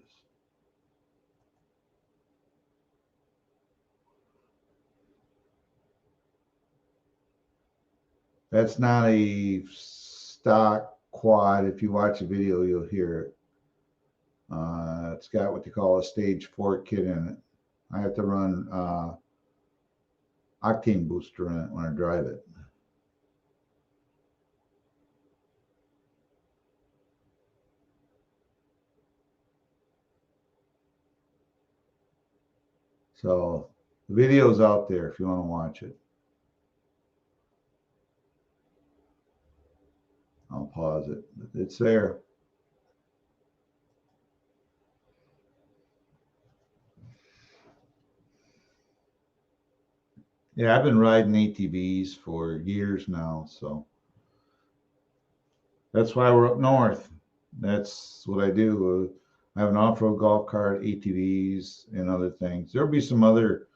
That's not a stock quad. If you watch the video, you'll hear it. It's got what they call a stage 4 kit in it. I have to run octane booster in it when I drive it. So the video's out there if you want to watch it. I'll pause it. It's there. Yeah, I've been riding ATVs for years now, so that's why we're up north. That's what I do. I have an off-road golf cart, ATVs, and other things. There'll be some other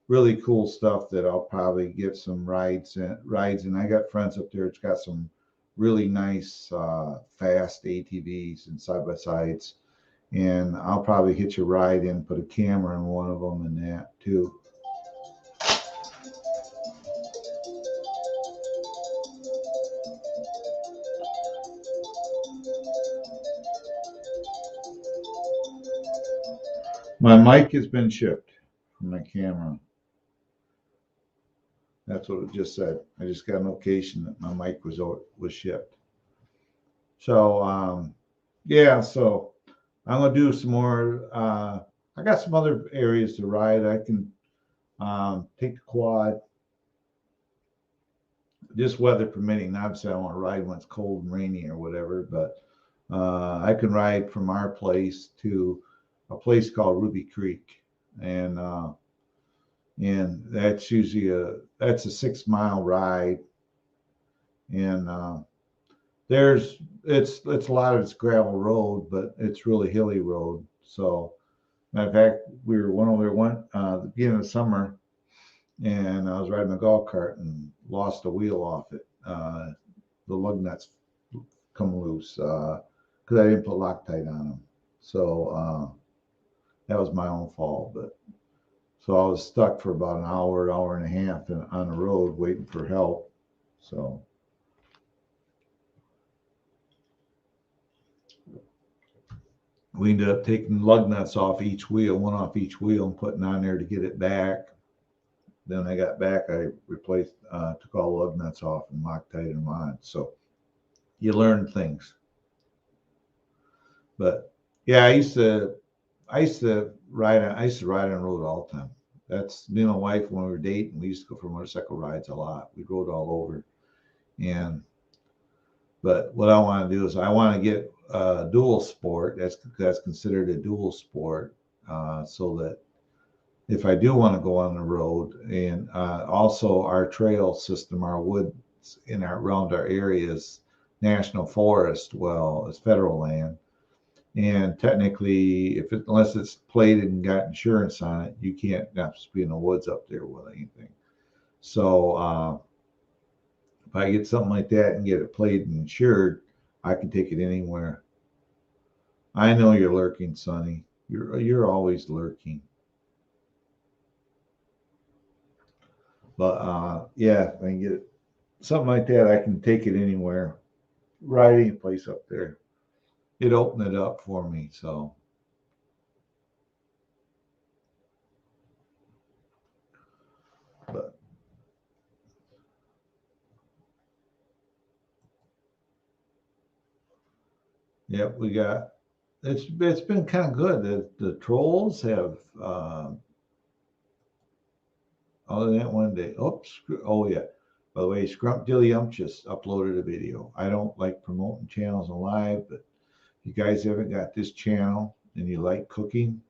really cool stuff that I'll probably get some rides and I got friends up there. It's got some really nice fast ATVs and side by sides, and I'll probably hitch a ride and put a camera in one of them and that too. My mic has been shipped from my camera. That's what it just said. I just got a notification that my mic was shipped. So yeah, so I'm gonna do some more. I got some other areas to ride. I can take the quad, just weather permitting. Obviously, I want to ride when it's cold and rainy or whatever, but I can ride from our place to a place called Ruby Creek, and that's usually a 6 mile ride, and it's a lot of it's gravel road, but it's really hilly road. So matter of fact, we went over the beginning of the summer, and I was riding a golf cart and lost a wheel off it. The lug nuts come loose because I didn't put Loctite on them. So that was my own fault. But so I was stuck for about an hour and a half on the road waiting for help. So we ended up taking lug nuts off each wheel, one off each wheel, and putting on there to get it back. Then I got back, I replaced, took all the lug nuts off and Loctited them on. So you learn things. But yeah, I used to ride on the road all the time. That's me and my wife when we were dating. We used to go for motorcycle rides a lot. We rode all over. But what I want to do is I want to get a dual sport. That's considered a dual sport, so that if I do want to go on the road. And also our trail system, our woods in our around our areas, national forest. Well, it's federal land, and technically, unless it's plated and got insurance on it, you can't not supposed to be in the woods up there with anything. So if I get something like that and get it plated and insured, I can take it anywhere. I know you're lurking, Sonny. You're always lurking. But yeah, if I can get something like that, I can take it anywhere. Right any place up there. It opened it up for me, so but yep, we got it's been kind of good. The trolls have other than that one day. Oops. Oh yeah. By the way, Scrump Dilly Ump just uploaded a video. I don't like promoting channels on live, but if you guys haven't got this channel and you like cooking,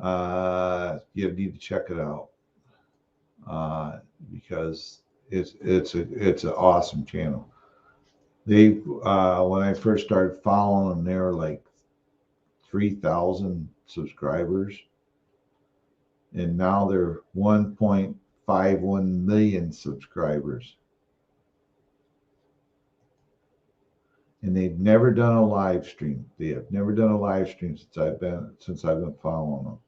you need to check it out because it's an awesome channel. They when I first started following them, they were like 3,000 subscribers, and now they're 1.51 million subscribers. And they've never done a live stream. They have never done a live stream since I've been following them.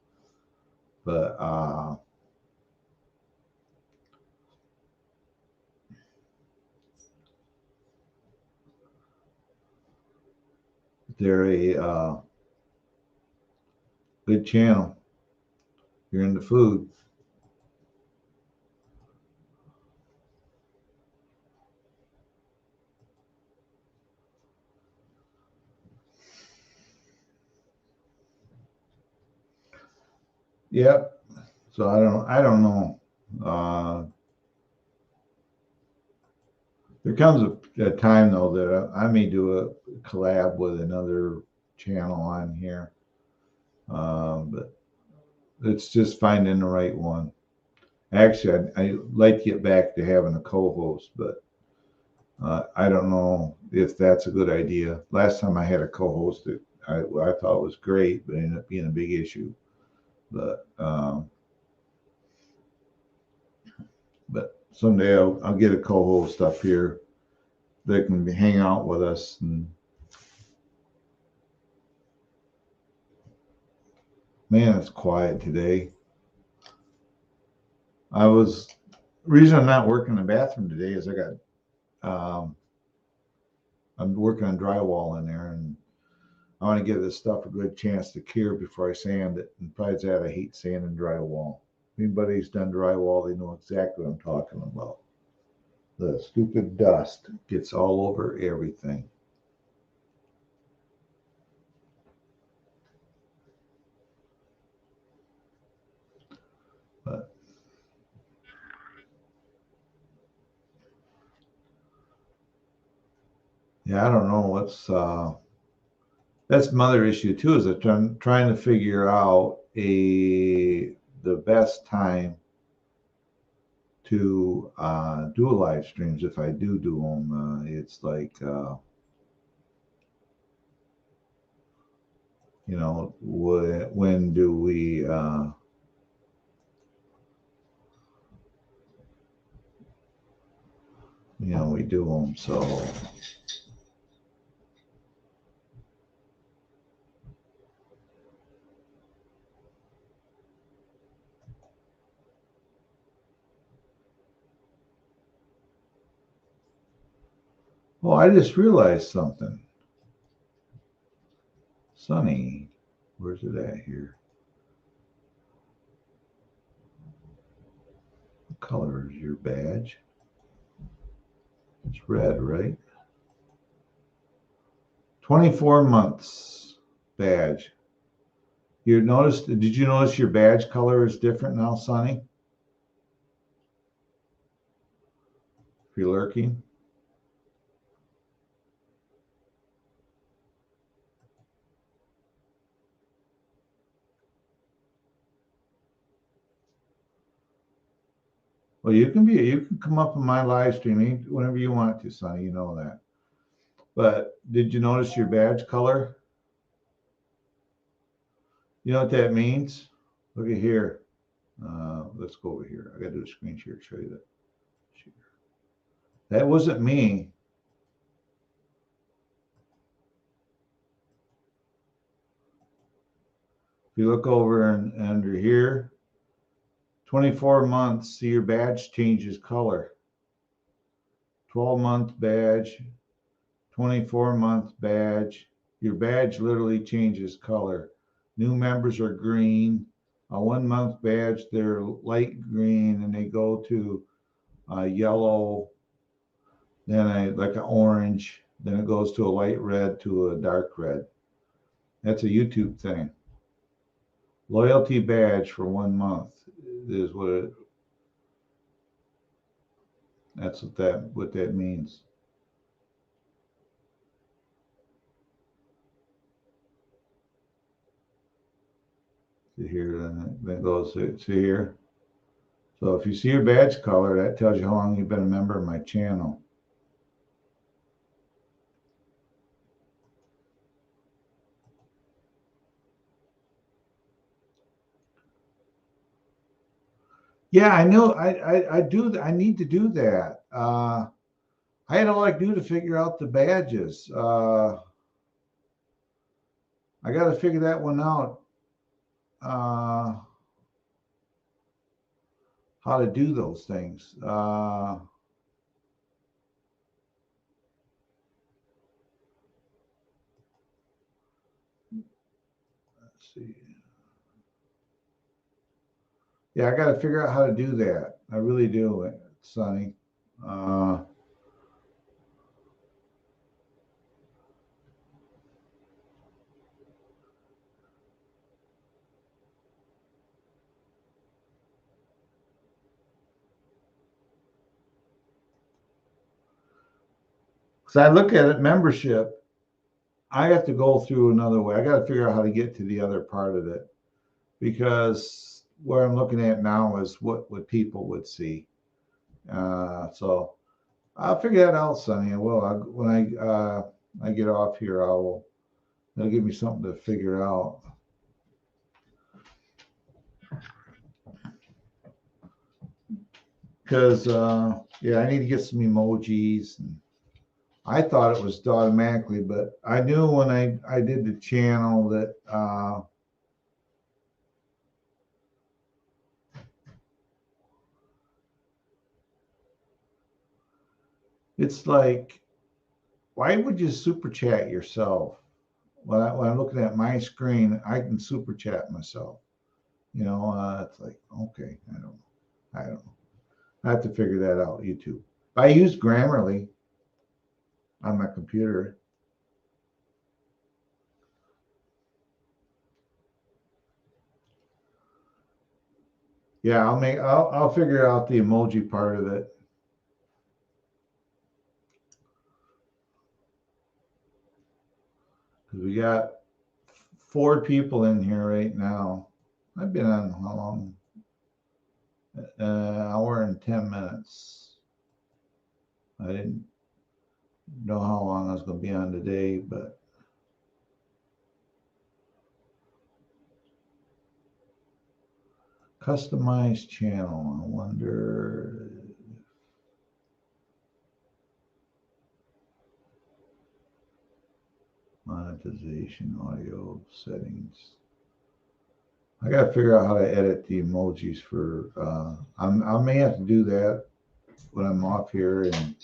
But they're a good channel. You're into food. Yep. So I don't know. There comes a time though that I may do a collab with another channel on here, but it's just finding the right one. Actually, I like to get back to having a co-host, but I don't know if that's a good idea. Last time I had a co-host that I thought was great, but ended up being a big issue. But someday I'll get a co-host up here that can hang out with us. And man, it's quiet today. Reason I'm not working in the bathroom today is I got I'm working on drywall in there, and I want to give this stuff a good chance to cure before I sand it. And besides that, I hate sanding drywall. If anybody's done drywall, they know exactly what I'm talking about. The stupid dust gets all over everything. But yeah, I don't know what's that's another issue too, is that I'm trying to figure out the best time to do live streams. If I do them, it's like you know, when do we you know, we do them. So oh, I just realized something. Sonny, where's it at here? What color is your badge? It's red, right? 24 months badge. Did you notice your badge color is different now, Sonny? If you're lurking. Well, you can come up in my live stream whenever you want to, Sonny. You know that. But did you notice your badge color? You know what that means? Look at here. Let's go over here. I got to do a screen share to show you that. That wasn't me. If you look over and under here, 24 months, see your badge changes color. 12-month badge, 24-month badge. Your badge literally changes color. New members are green. A 1-month badge, they're light green, and they go to yellow, then like an orange, then it goes to a light red to a dark red. That's a YouTube thing. Loyalty badge for 1 month is that's what that means. See here, then it goes to here. So if you see your badge color, that tells you how long you've been a member of my channel. Yeah, I know. I do. I need to do that. I had all I do to figure out the badges. I got to figure that one out. How to do those things. Let's see. Yeah, I got to figure out how to do that. I really do, Sonny. Because I look at it, membership, I have to go through another way. I got to figure out how to get to the other part of it, because where I'm looking at now is what people would see. So I'll figure that out, Sonny. I will. When I get off here, it'll give me something to figure out. Because yeah, I need to get some emojis. And I thought it was automatically, but I knew when I did the channel that it's like, why would you super chat yourself? When I'm looking at my screen, I can super chat myself. You know, it's like, okay, I don't know. I have to figure that out. YouTube. I use Grammarly on my computer. Yeah, I'll figure out the emoji part of it. Because we got 4 people in here right now. I've been on how long? Hour and 10 minutes. I didn't know how long I was going to be on today, but customized channel. I wonder. Monetization, audio settings. I got to figure out how to edit the emojis for. I may have to do that when I'm off here and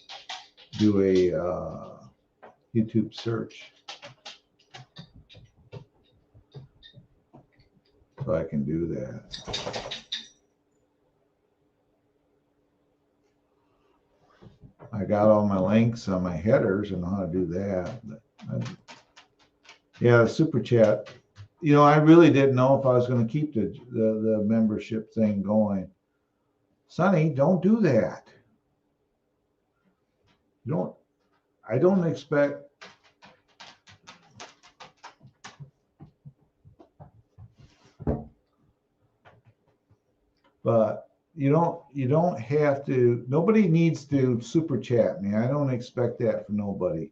do a YouTube search, so I can do that. I got all my links on my headers and how to do that. Yeah, the super chat. You know, I really didn't know if I was going to keep the membership thing going. Sonny, don't do that. I don't expect. But you don't have to. Nobody needs to super chat me. I don't expect that from nobody.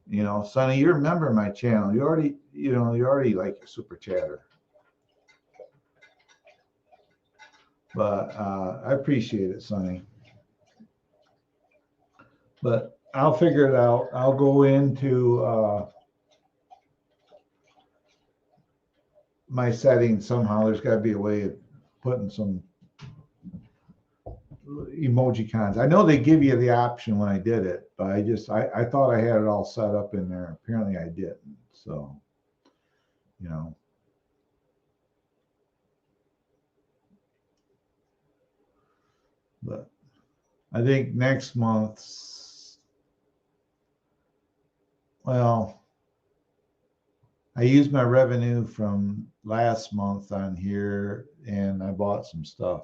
You know, Sonny, you're a member of my channel. You're already like a super chatter. But I appreciate it, Sonny. But I'll figure it out. I'll go into my settings somehow. There's got to be a way of putting some emoji cons. I know they give you the option when I did it, but I thought I had it all set up in there. Apparently I didn't. So, you know. But I think next month, well, I used my revenue from last month on here, and I bought some stuff.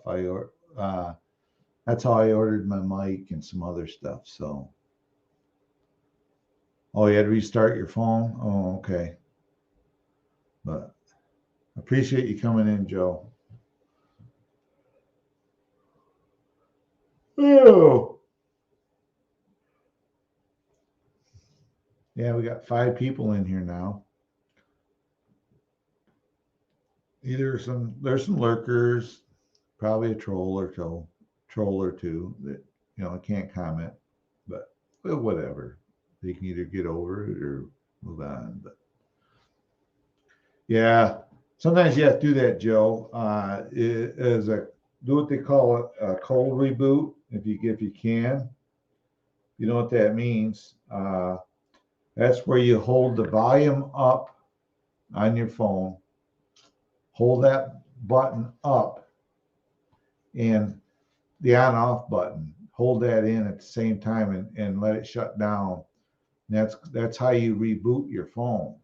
That's how I ordered my mic and some other stuff. So, oh, you had to restart your phone? Oh, okay. But I appreciate you coming in, Joe. Oh. Yeah, we got 5 people in here now. There's some lurkers, probably a troll or two that I can't comment, but well, whatever. They can either get over it or move on. But yeah, sometimes you have to do that, Joe. Do what they call a cold reboot if you can. You know what that means? That's where you hold the volume up on your phone, hold that button up, and the on-off button, hold that in at the same time and let it shut down. And that's how you reboot your phone.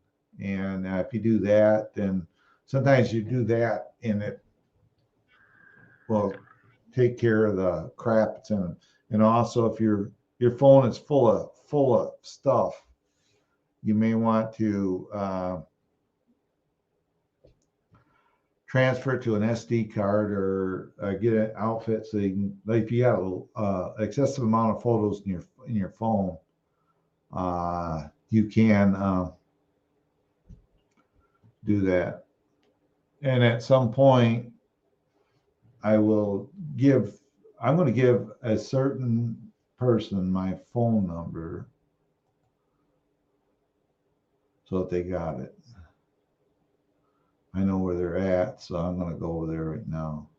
And if you do that, then sometimes you do that and it will take care of the crap that's in it. And also, if your phone is full of stuff, you may want to transfer it to an SD card or get an outfit so you can, like, if you got a excessive amount of photos in your phone, you can do that. And at some point, I'm going to give a certain person my phone number so that they got it. I know where they're at, so I'm going to go over there right now.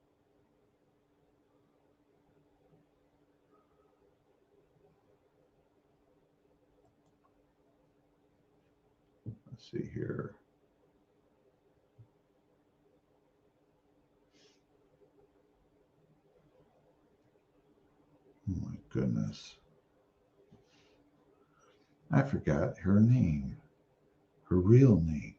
Let's see here. Oh my goodness. I forgot her name, her real name.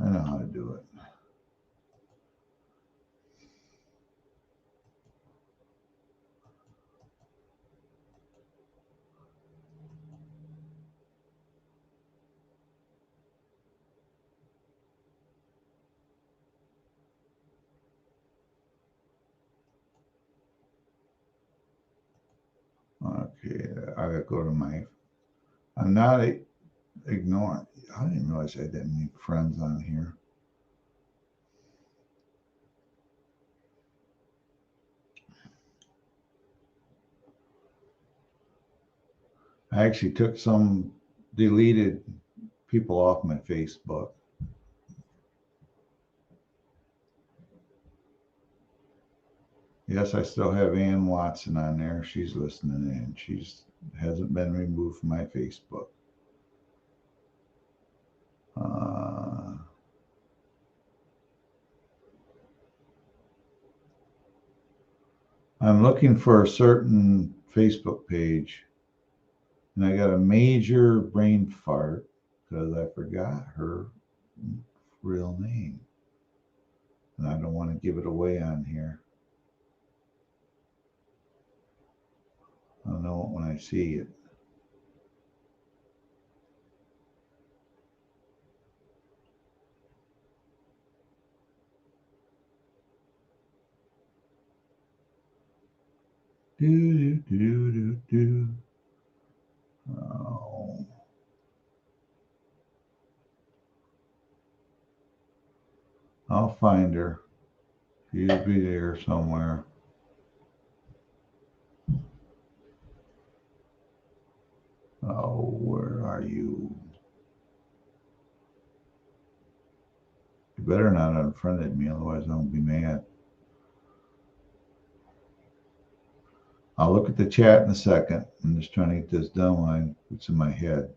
I know how to do it. Okay, I gotta go to my. I'm not ignoring. I didn't realize I didn't need friends on here. I actually took some deleted people off my Facebook. Yes, I still have Ann Watson on there. She's listening in. She's hasn't been removed from my Facebook. I'm looking for a certain Facebook page, and I got a major brain fart because I forgot her real name, and I don't want to give it away on here. know it when I see it. Do, do, do, do, do. Oh. I'll find her. She'll be there somewhere. Oh, where are you? You better not unfriended me, otherwise I'll be mad. I'll look at the chat in a second. I'm just trying to get this done while it's in my head.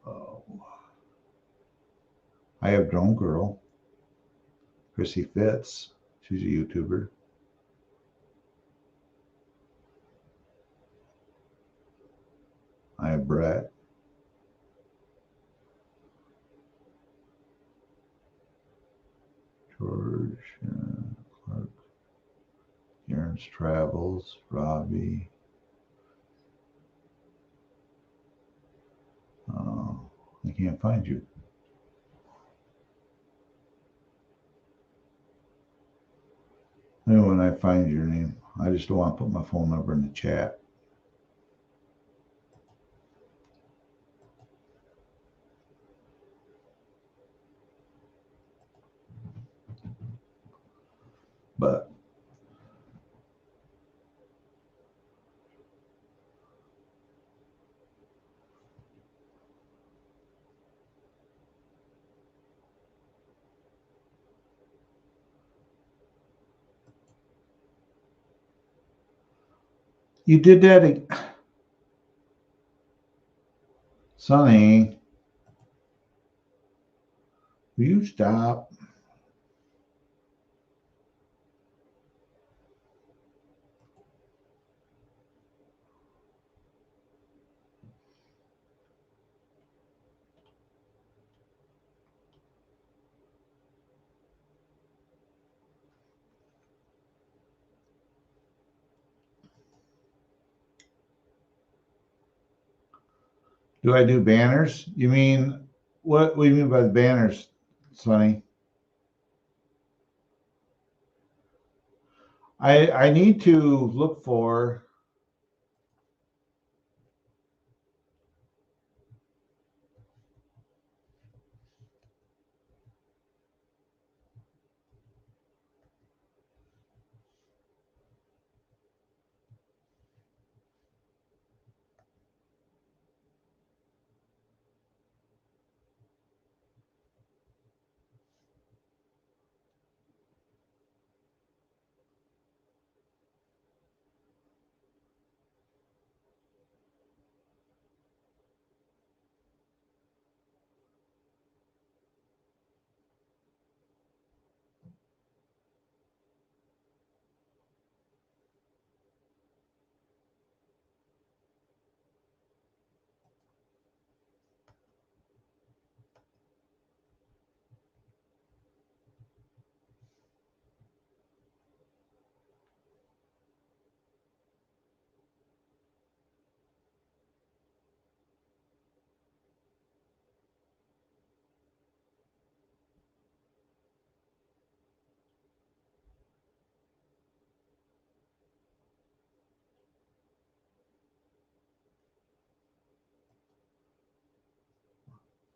Oh. I have Drone Girl. Chrissy Fitz. She's a YouTuber. I have Brett. George Clark. Aaron's Travels. Robbie. Oh, I can't find you. Maybe when I find your name, I just don't want to put my phone number in the chat. But you did that, Sonny. Will you stop? Do I do banners? You mean, what do you mean by the banners, Sonny? I need to look for.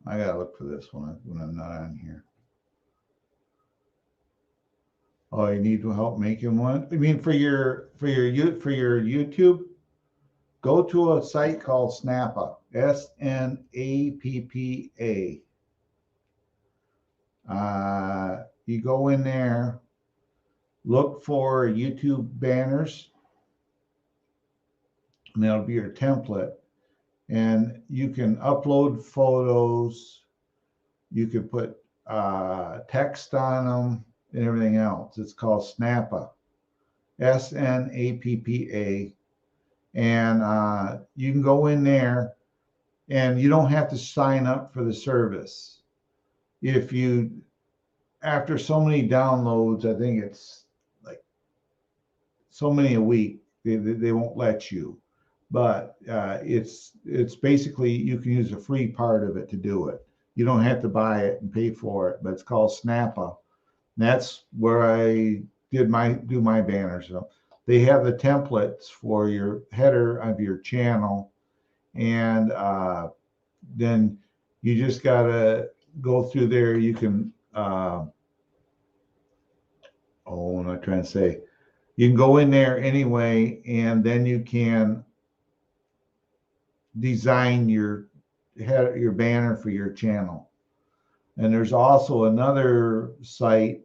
I gotta look for this one when I'm not on here. Oh, you need help making one? I mean, for your YouTube, go to a site called Snappa. SNAPPA. You go in there, look for YouTube banners, and that'll be your template. And you can upload photos. You can put text on them and everything else. It's called Snappa. SNAPPA. And you can go in there and you don't have to sign up for the service. If you, after so many downloads, I think it's like so many a week, they won't let you. but it's basically, you can use a free part of it to do it. You don't have to buy it and pay for it, but it's called Snappa. That's where I do my banners. So they have the templates for your header of your channel, and then you just gotta go through there. You can oh, I'm not trying to say, you can go in there anyway, and then you can design your your banner for your channel. And there's also another site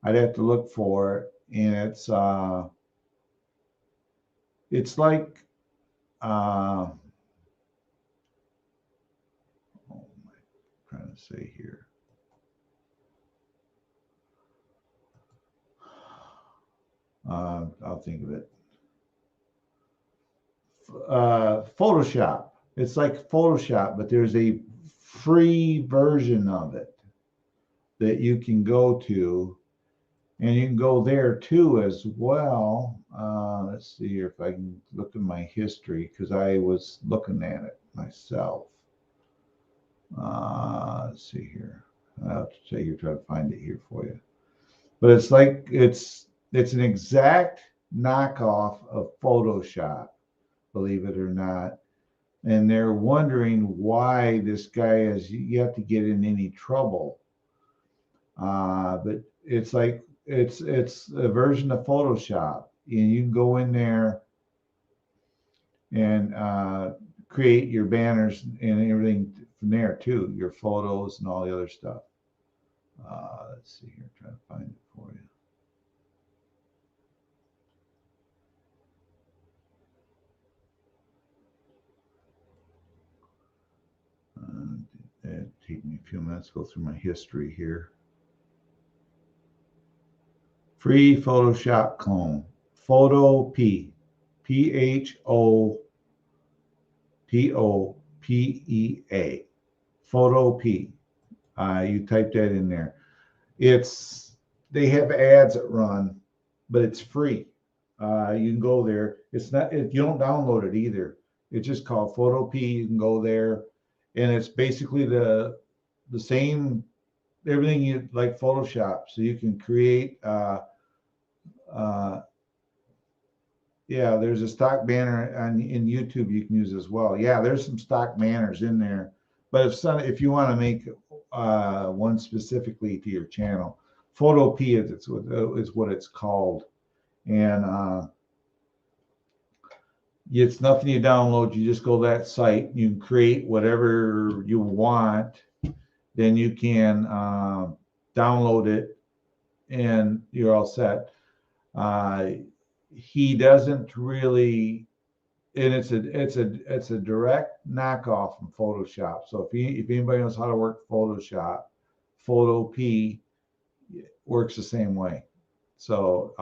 I'd have to look for it, and it's like oh, what am I trying to say here? I'll think of it. Photoshop. It's like Photoshop, but there's a free version of it that you can go to, and you can go there too as well. Let's see here if I can look in my history, because I was looking at it myself. Let's see here. I'll have to say you're trying to find it here for you. But it's like it's an exact knockoff of Photoshop, believe it or not. And they're wondering why this guy has yet to get in any trouble. But it's like it's a version of Photoshop, and you can go in there and create your banners and everything from there too, your photos and all the other stuff. Let's see here, try to find it for you. It'll take me a few minutes to go through my history here. Free Photoshop clone. Photopea. Photopea. Photopea. You type that in there. They have ads that run, but it's free. You can go there. It's not, you don't download it either. It's just called Photopea. You can go there, and it's basically the same, everything you like Photoshop. So you can create yeah, there's a stock banner in YouTube you can use as well. Yeah, there's some stock banners in there. But if you want to make one specifically to your channel, Photopea is what it's called. And it's nothing you download. You just go to that site. You can create whatever you want. Then you can download it, and you're all set. He doesn't really, and it's a direct knockoff from Photoshop. So if anybody knows how to work Photoshop, Photopea works the same way. So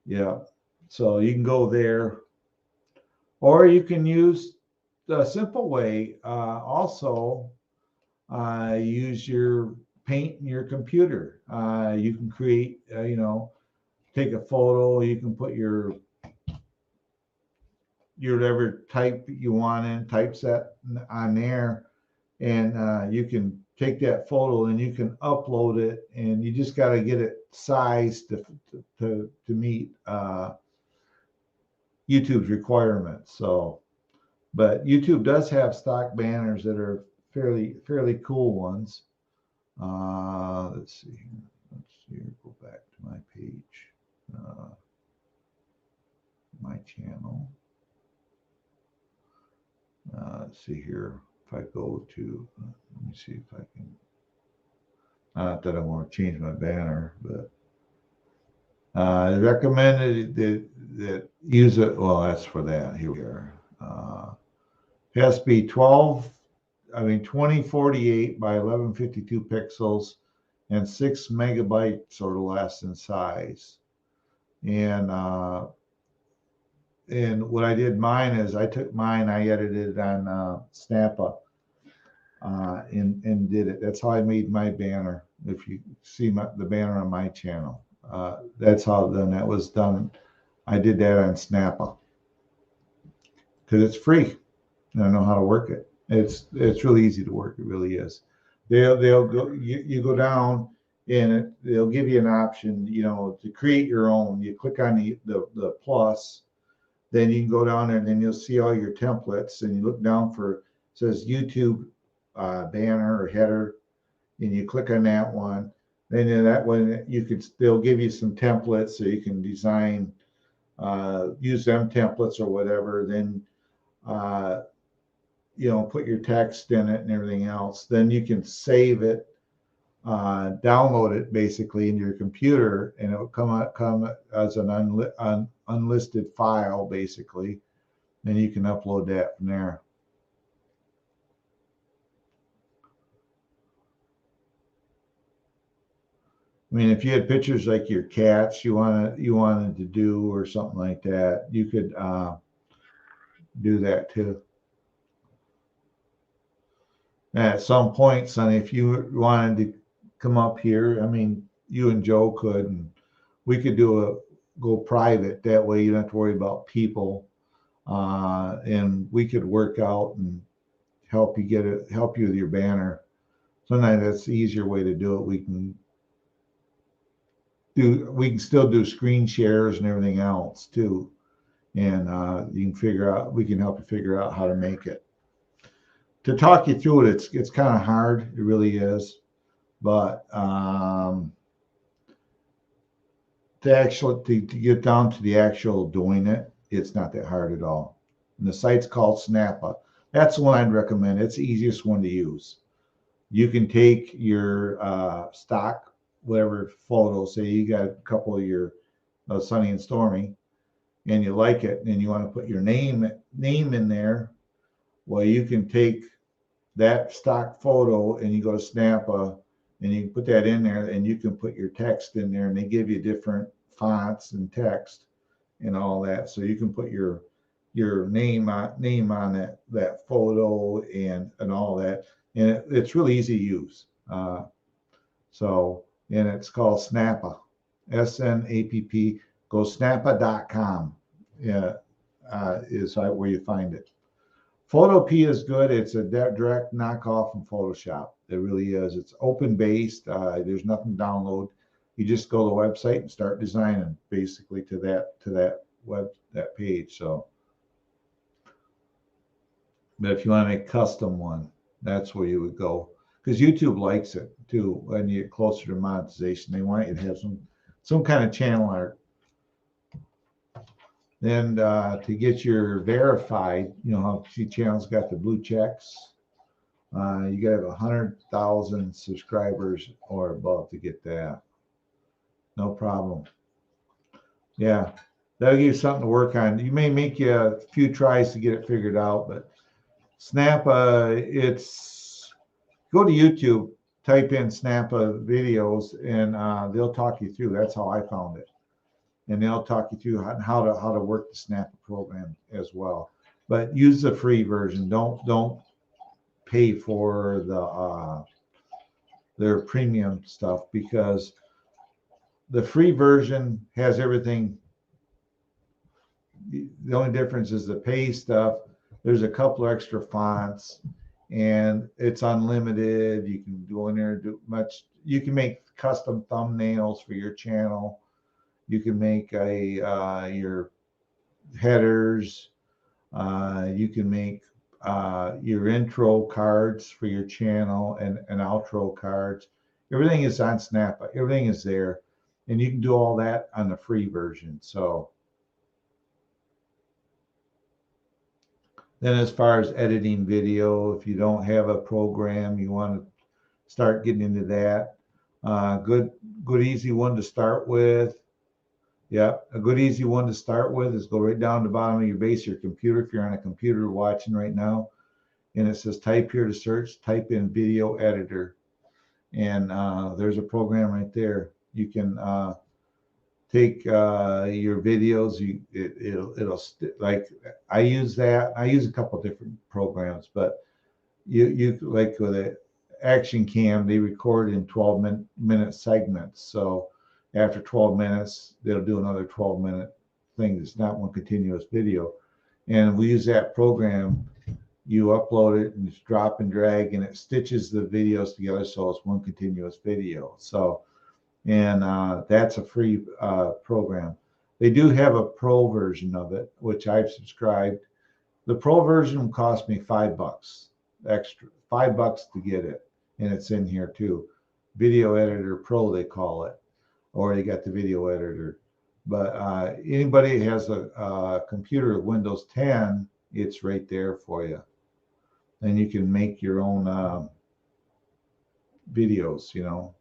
yeah, so you can go there, or you can use the simple way. Also, use your paint in your computer. You can create, take a photo. You can put your whatever type you want in, typeset on there, and you can take that photo and you can upload it, and you just got to get it sized to meet YouTube's requirements. So, but YouTube does have stock banners that are fairly cool ones. Let's see here. Let's see here. Go back to my page, my channel. Let's see here. If I go to, let me see if I can. Not that I want to change my banner, but recommended that use it. Well, that's for that. Here we are. It has to be 2048 by 1152 pixels and 6 megabytes or less in size. And what I did mine is I took mine, I edited it on Snappa and did it. That's how I made my banner. If you see the banner on my channel, that's how then that was done. I did that on Snappa. because it's free. And I know how to work it. It's really easy to work. It really is. They'll go you go down and they'll give you an option, to create your own. You click on the plus, then you can go down there and then you'll see all your templates, and you look down for it says YouTube banner or header, and you click on that one. Then in that one they'll give you some templates so you can design, use them templates or whatever. Then put your text in it and everything else. Then you can save it, download it basically into your computer, and it will come as an unlisted file basically. Then you can upload that from there. I mean, if you had pictures like your cats you wanted to do or something like that, you could do that too. And at some point, Sonny, if you wanted to come up here, I mean, you and Joe could, and we could go private. That way, you don't have to worry about people, and we could work out and help you with your banner. Sometimes that's the easier way to do it. We can still do screen shares and everything else too, and we can help you figure out how to make it. To talk you through it, it's kind of hard. It really is, but to get down to the actual doing it, it's not that hard at all. And the site's called Snappa. That's the one I'd recommend. It's the easiest one to use. You can take your stock, whatever photo, say you got a couple of your Sunny and Stormy, and you like it, and you want to put your name in there. Well, you can take that stock photo and you go to Snappa and you can put that in there, and you can put your text in there, and they give you different fonts and text and all that. So you can put your name on that photo and all that. And it's really easy to use. And it's called Snappa, SNAPP. Go snappa.com. Yeah, is where you find it. Photopea is good. It's a direct knockoff from Photoshop. It really is. It's open based. There's nothing to download. You just go to the website and start designing basically to that page. So, but if you want to make a custom one, that's where you would go, because YouTube likes it too. When you get closer to monetization, they want you to have some kind of channel art. Then to get your verified, how see channels got the blue checks. You got to have 100,000 subscribers or above to get that. No problem. Yeah, that'll give you something to work on. You may make you a few tries to get it figured out, but Snappa, go to YouTube, type in Snappa videos, and they'll talk you through. That's how I found it. And they'll talk you through how to work the Snappa program as well. But use the free version. Don't pay for their premium stuff, because the free version has everything. The only difference is the pay stuff. There's a couple extra fonts, and it's unlimited. You can go in there and do much. You can make custom thumbnails for your channel. You can make your headers. You can make your intro cards for your channel and outro cards. Everything is on Snappa. Everything is there, and you can do all that on the free version. So then, as far as editing video, if you don't have a program, you want to start getting into that. Good easy one to start with. Yeah, a good easy one to start with is go right down to the bottom of your base, your computer. If you're on a computer watching right now, and it says type here to search, type in video editor, and there's a program right there. You can take your videos. It'll like I use that. I use a couple of different programs, but you like with the Action Cam, they record in 12-minute segments. So after 12 minutes, they'll do another 12-minute thing. It's not one continuous video. And we use that program. You upload it and just drop and drag, and it stitches the videos together so it's one continuous video. So, and that's a free program. They do have a pro version of it, which I've subscribed. The pro version cost me $5 extra, $5 to get it, and it's in here too. Video Editor Pro, they call it, or they got the video editor. But anybody who has a computer with Windows 10, it's right there for you, and you can make your own videos. You know,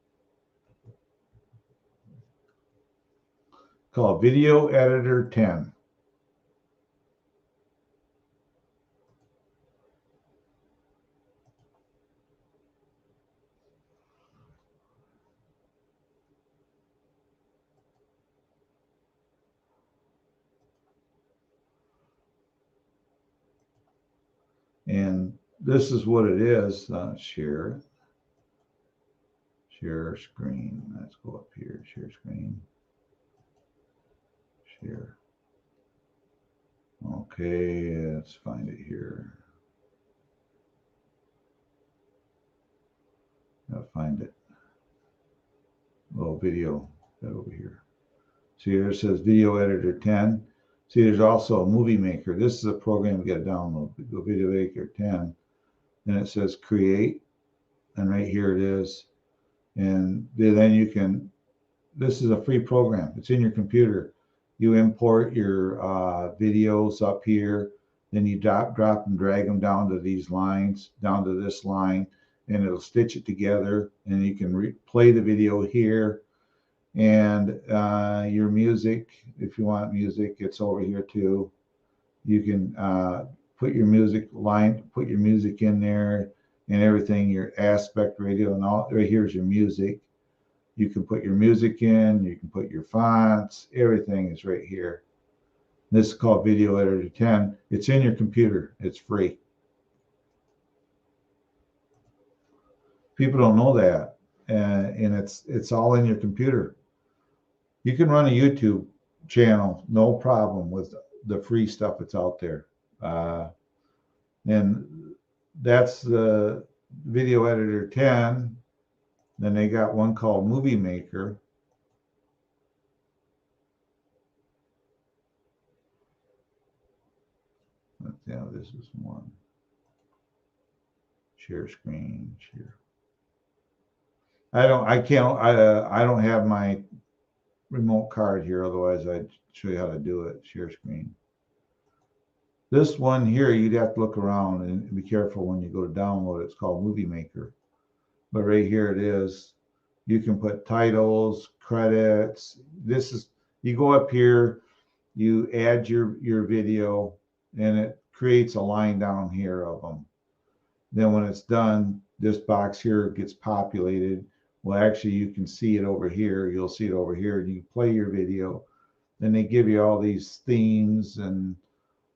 called Video Editor 10. And this is what it is. Share screen. Let's go up here. Share screen. Share. Okay, let's find it here. Gotta find it. Little video that over here. See, here it says Video Editor 10. See, there's also a Movie Maker. This is a program you got to download. Go Video Maker 10. Then it says Create, and right here it is. And then you can. This is a free program. It's in your computer. You import your videos up here. Then you drop and drag them down to these lines, down to this line, and it'll stitch it together. And you can play the video here. And your music, if you want music, it's over here too. You can put your music in there and everything, your aspect ratio and all. Right here's your music. You can put your music in, you can put your fonts, everything is right here. This is called Video Editor 10. It's in your computer, it's free. People don't know that, and it's all in your computer. You can run a YouTube channel, no problem, with the free stuff that's out there. And that's the Video Editor 10. Then they got one called Movie Maker. Yeah, this is one. Share screen, share. I don't have my remote card here, otherwise I'd show you how to do it. Share screen. This one here, you'd have to look around and be careful when you go to download it. It's called Movie Maker. But right here it is. You can put titles, credits. This is, you go up here, you add your video, and it creates a line down here of them. Then when it's done, this box here gets populated. Well, actually, you can see it over here. You'll see it over here. You play your video. Then they give you all these themes, and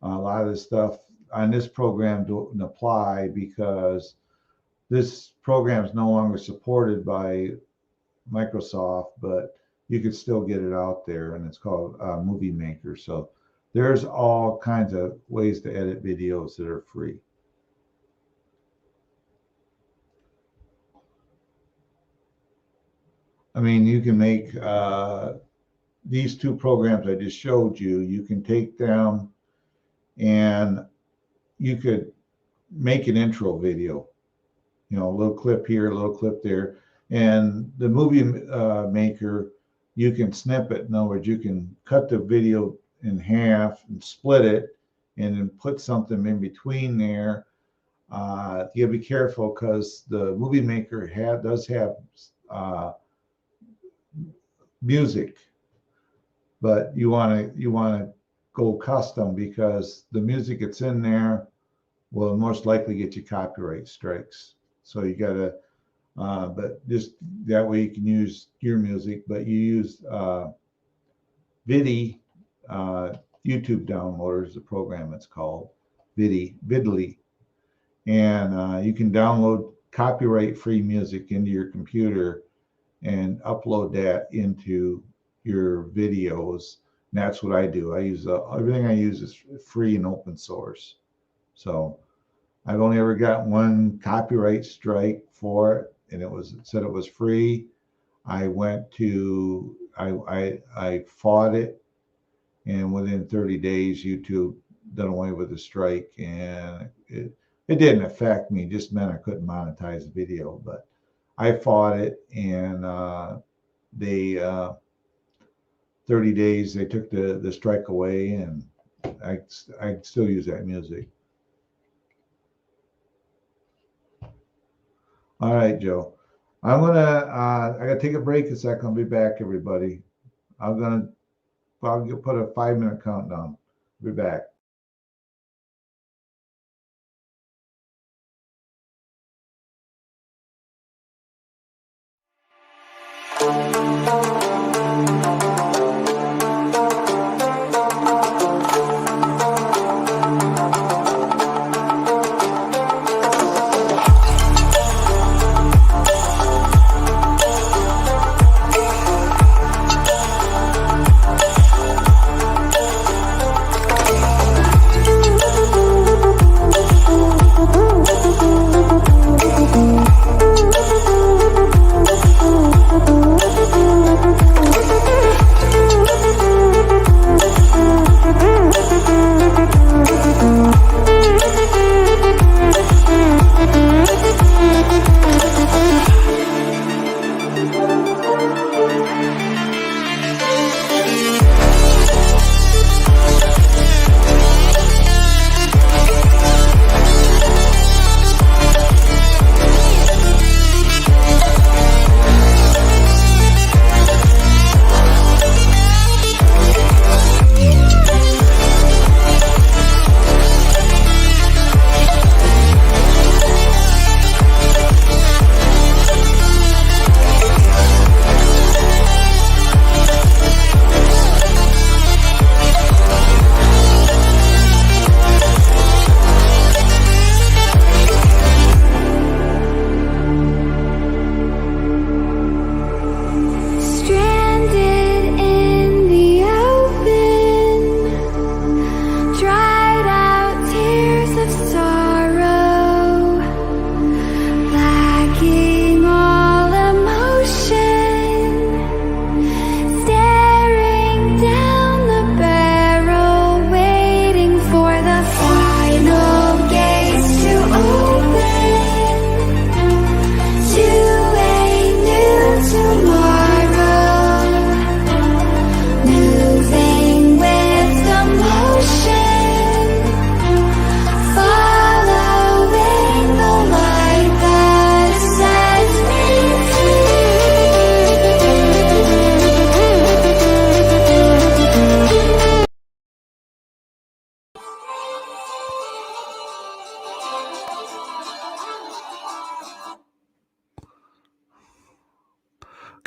a lot of this stuff on this program don't apply because this program is no longer supported by Microsoft, but you can still get it out there, and it's called Movie Maker. So there's all kinds of ways to edit videos that are free. I mean, you can make these two programs I just showed you. You can take them and you could make an intro video. You know, a little clip here, a little clip there. And the Movie Maker, you can snip it. In other words, you can cut the video in half and split it and then put something in between there. You gotta be careful because the Movie Maker does have music, but you want to go custom because the music that's in there will most likely get you copyright strikes. So you gotta, but just that way you can use your music, but you use Vidi, YouTube Downloader is the program it's called, Vidly, and you can download copyright-free music into your computer and upload that into your videos. that's what I do. I use everything I use is free and open source. So I've only ever got one copyright strike for it, and it said it was free. I went to I fought it, and within 30 days, YouTube done away with the strike, and it didn't affect me. It just meant I couldn't monetize the video, but I fought it, and they 30 days they took the strike away, and I still use that music. All right, Joe. I gotta take a break a second. I'll be back, everybody. I'll put a 5-minute countdown. Be back.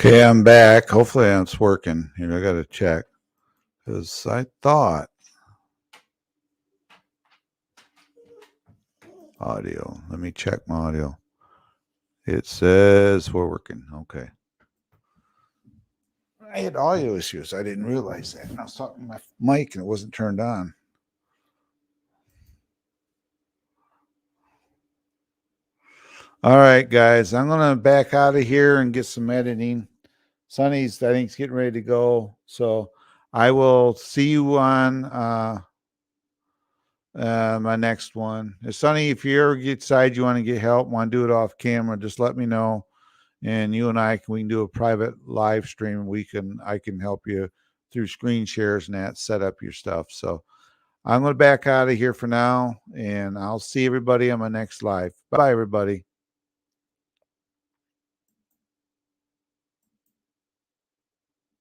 Okay, I'm back. Hopefully it's working. Here, I got to check because I thought audio. Let me check my audio. It says we're working. Okay. I had audio issues. I didn't realize that. And I was talking to my mic and it wasn't turned on. All right, guys. I'm going to back out of here and get some editing. Sonny's, I think, is getting ready to go. So I will see you on my next one. Sonny, if you ever decide you want to get help, want to do it off camera, just let me know. And you and we can do a private live stream. I can help you through screen shares and that, set up your stuff. So I'm going to back out of here for now, and I'll see everybody on my next live. Bye, everybody.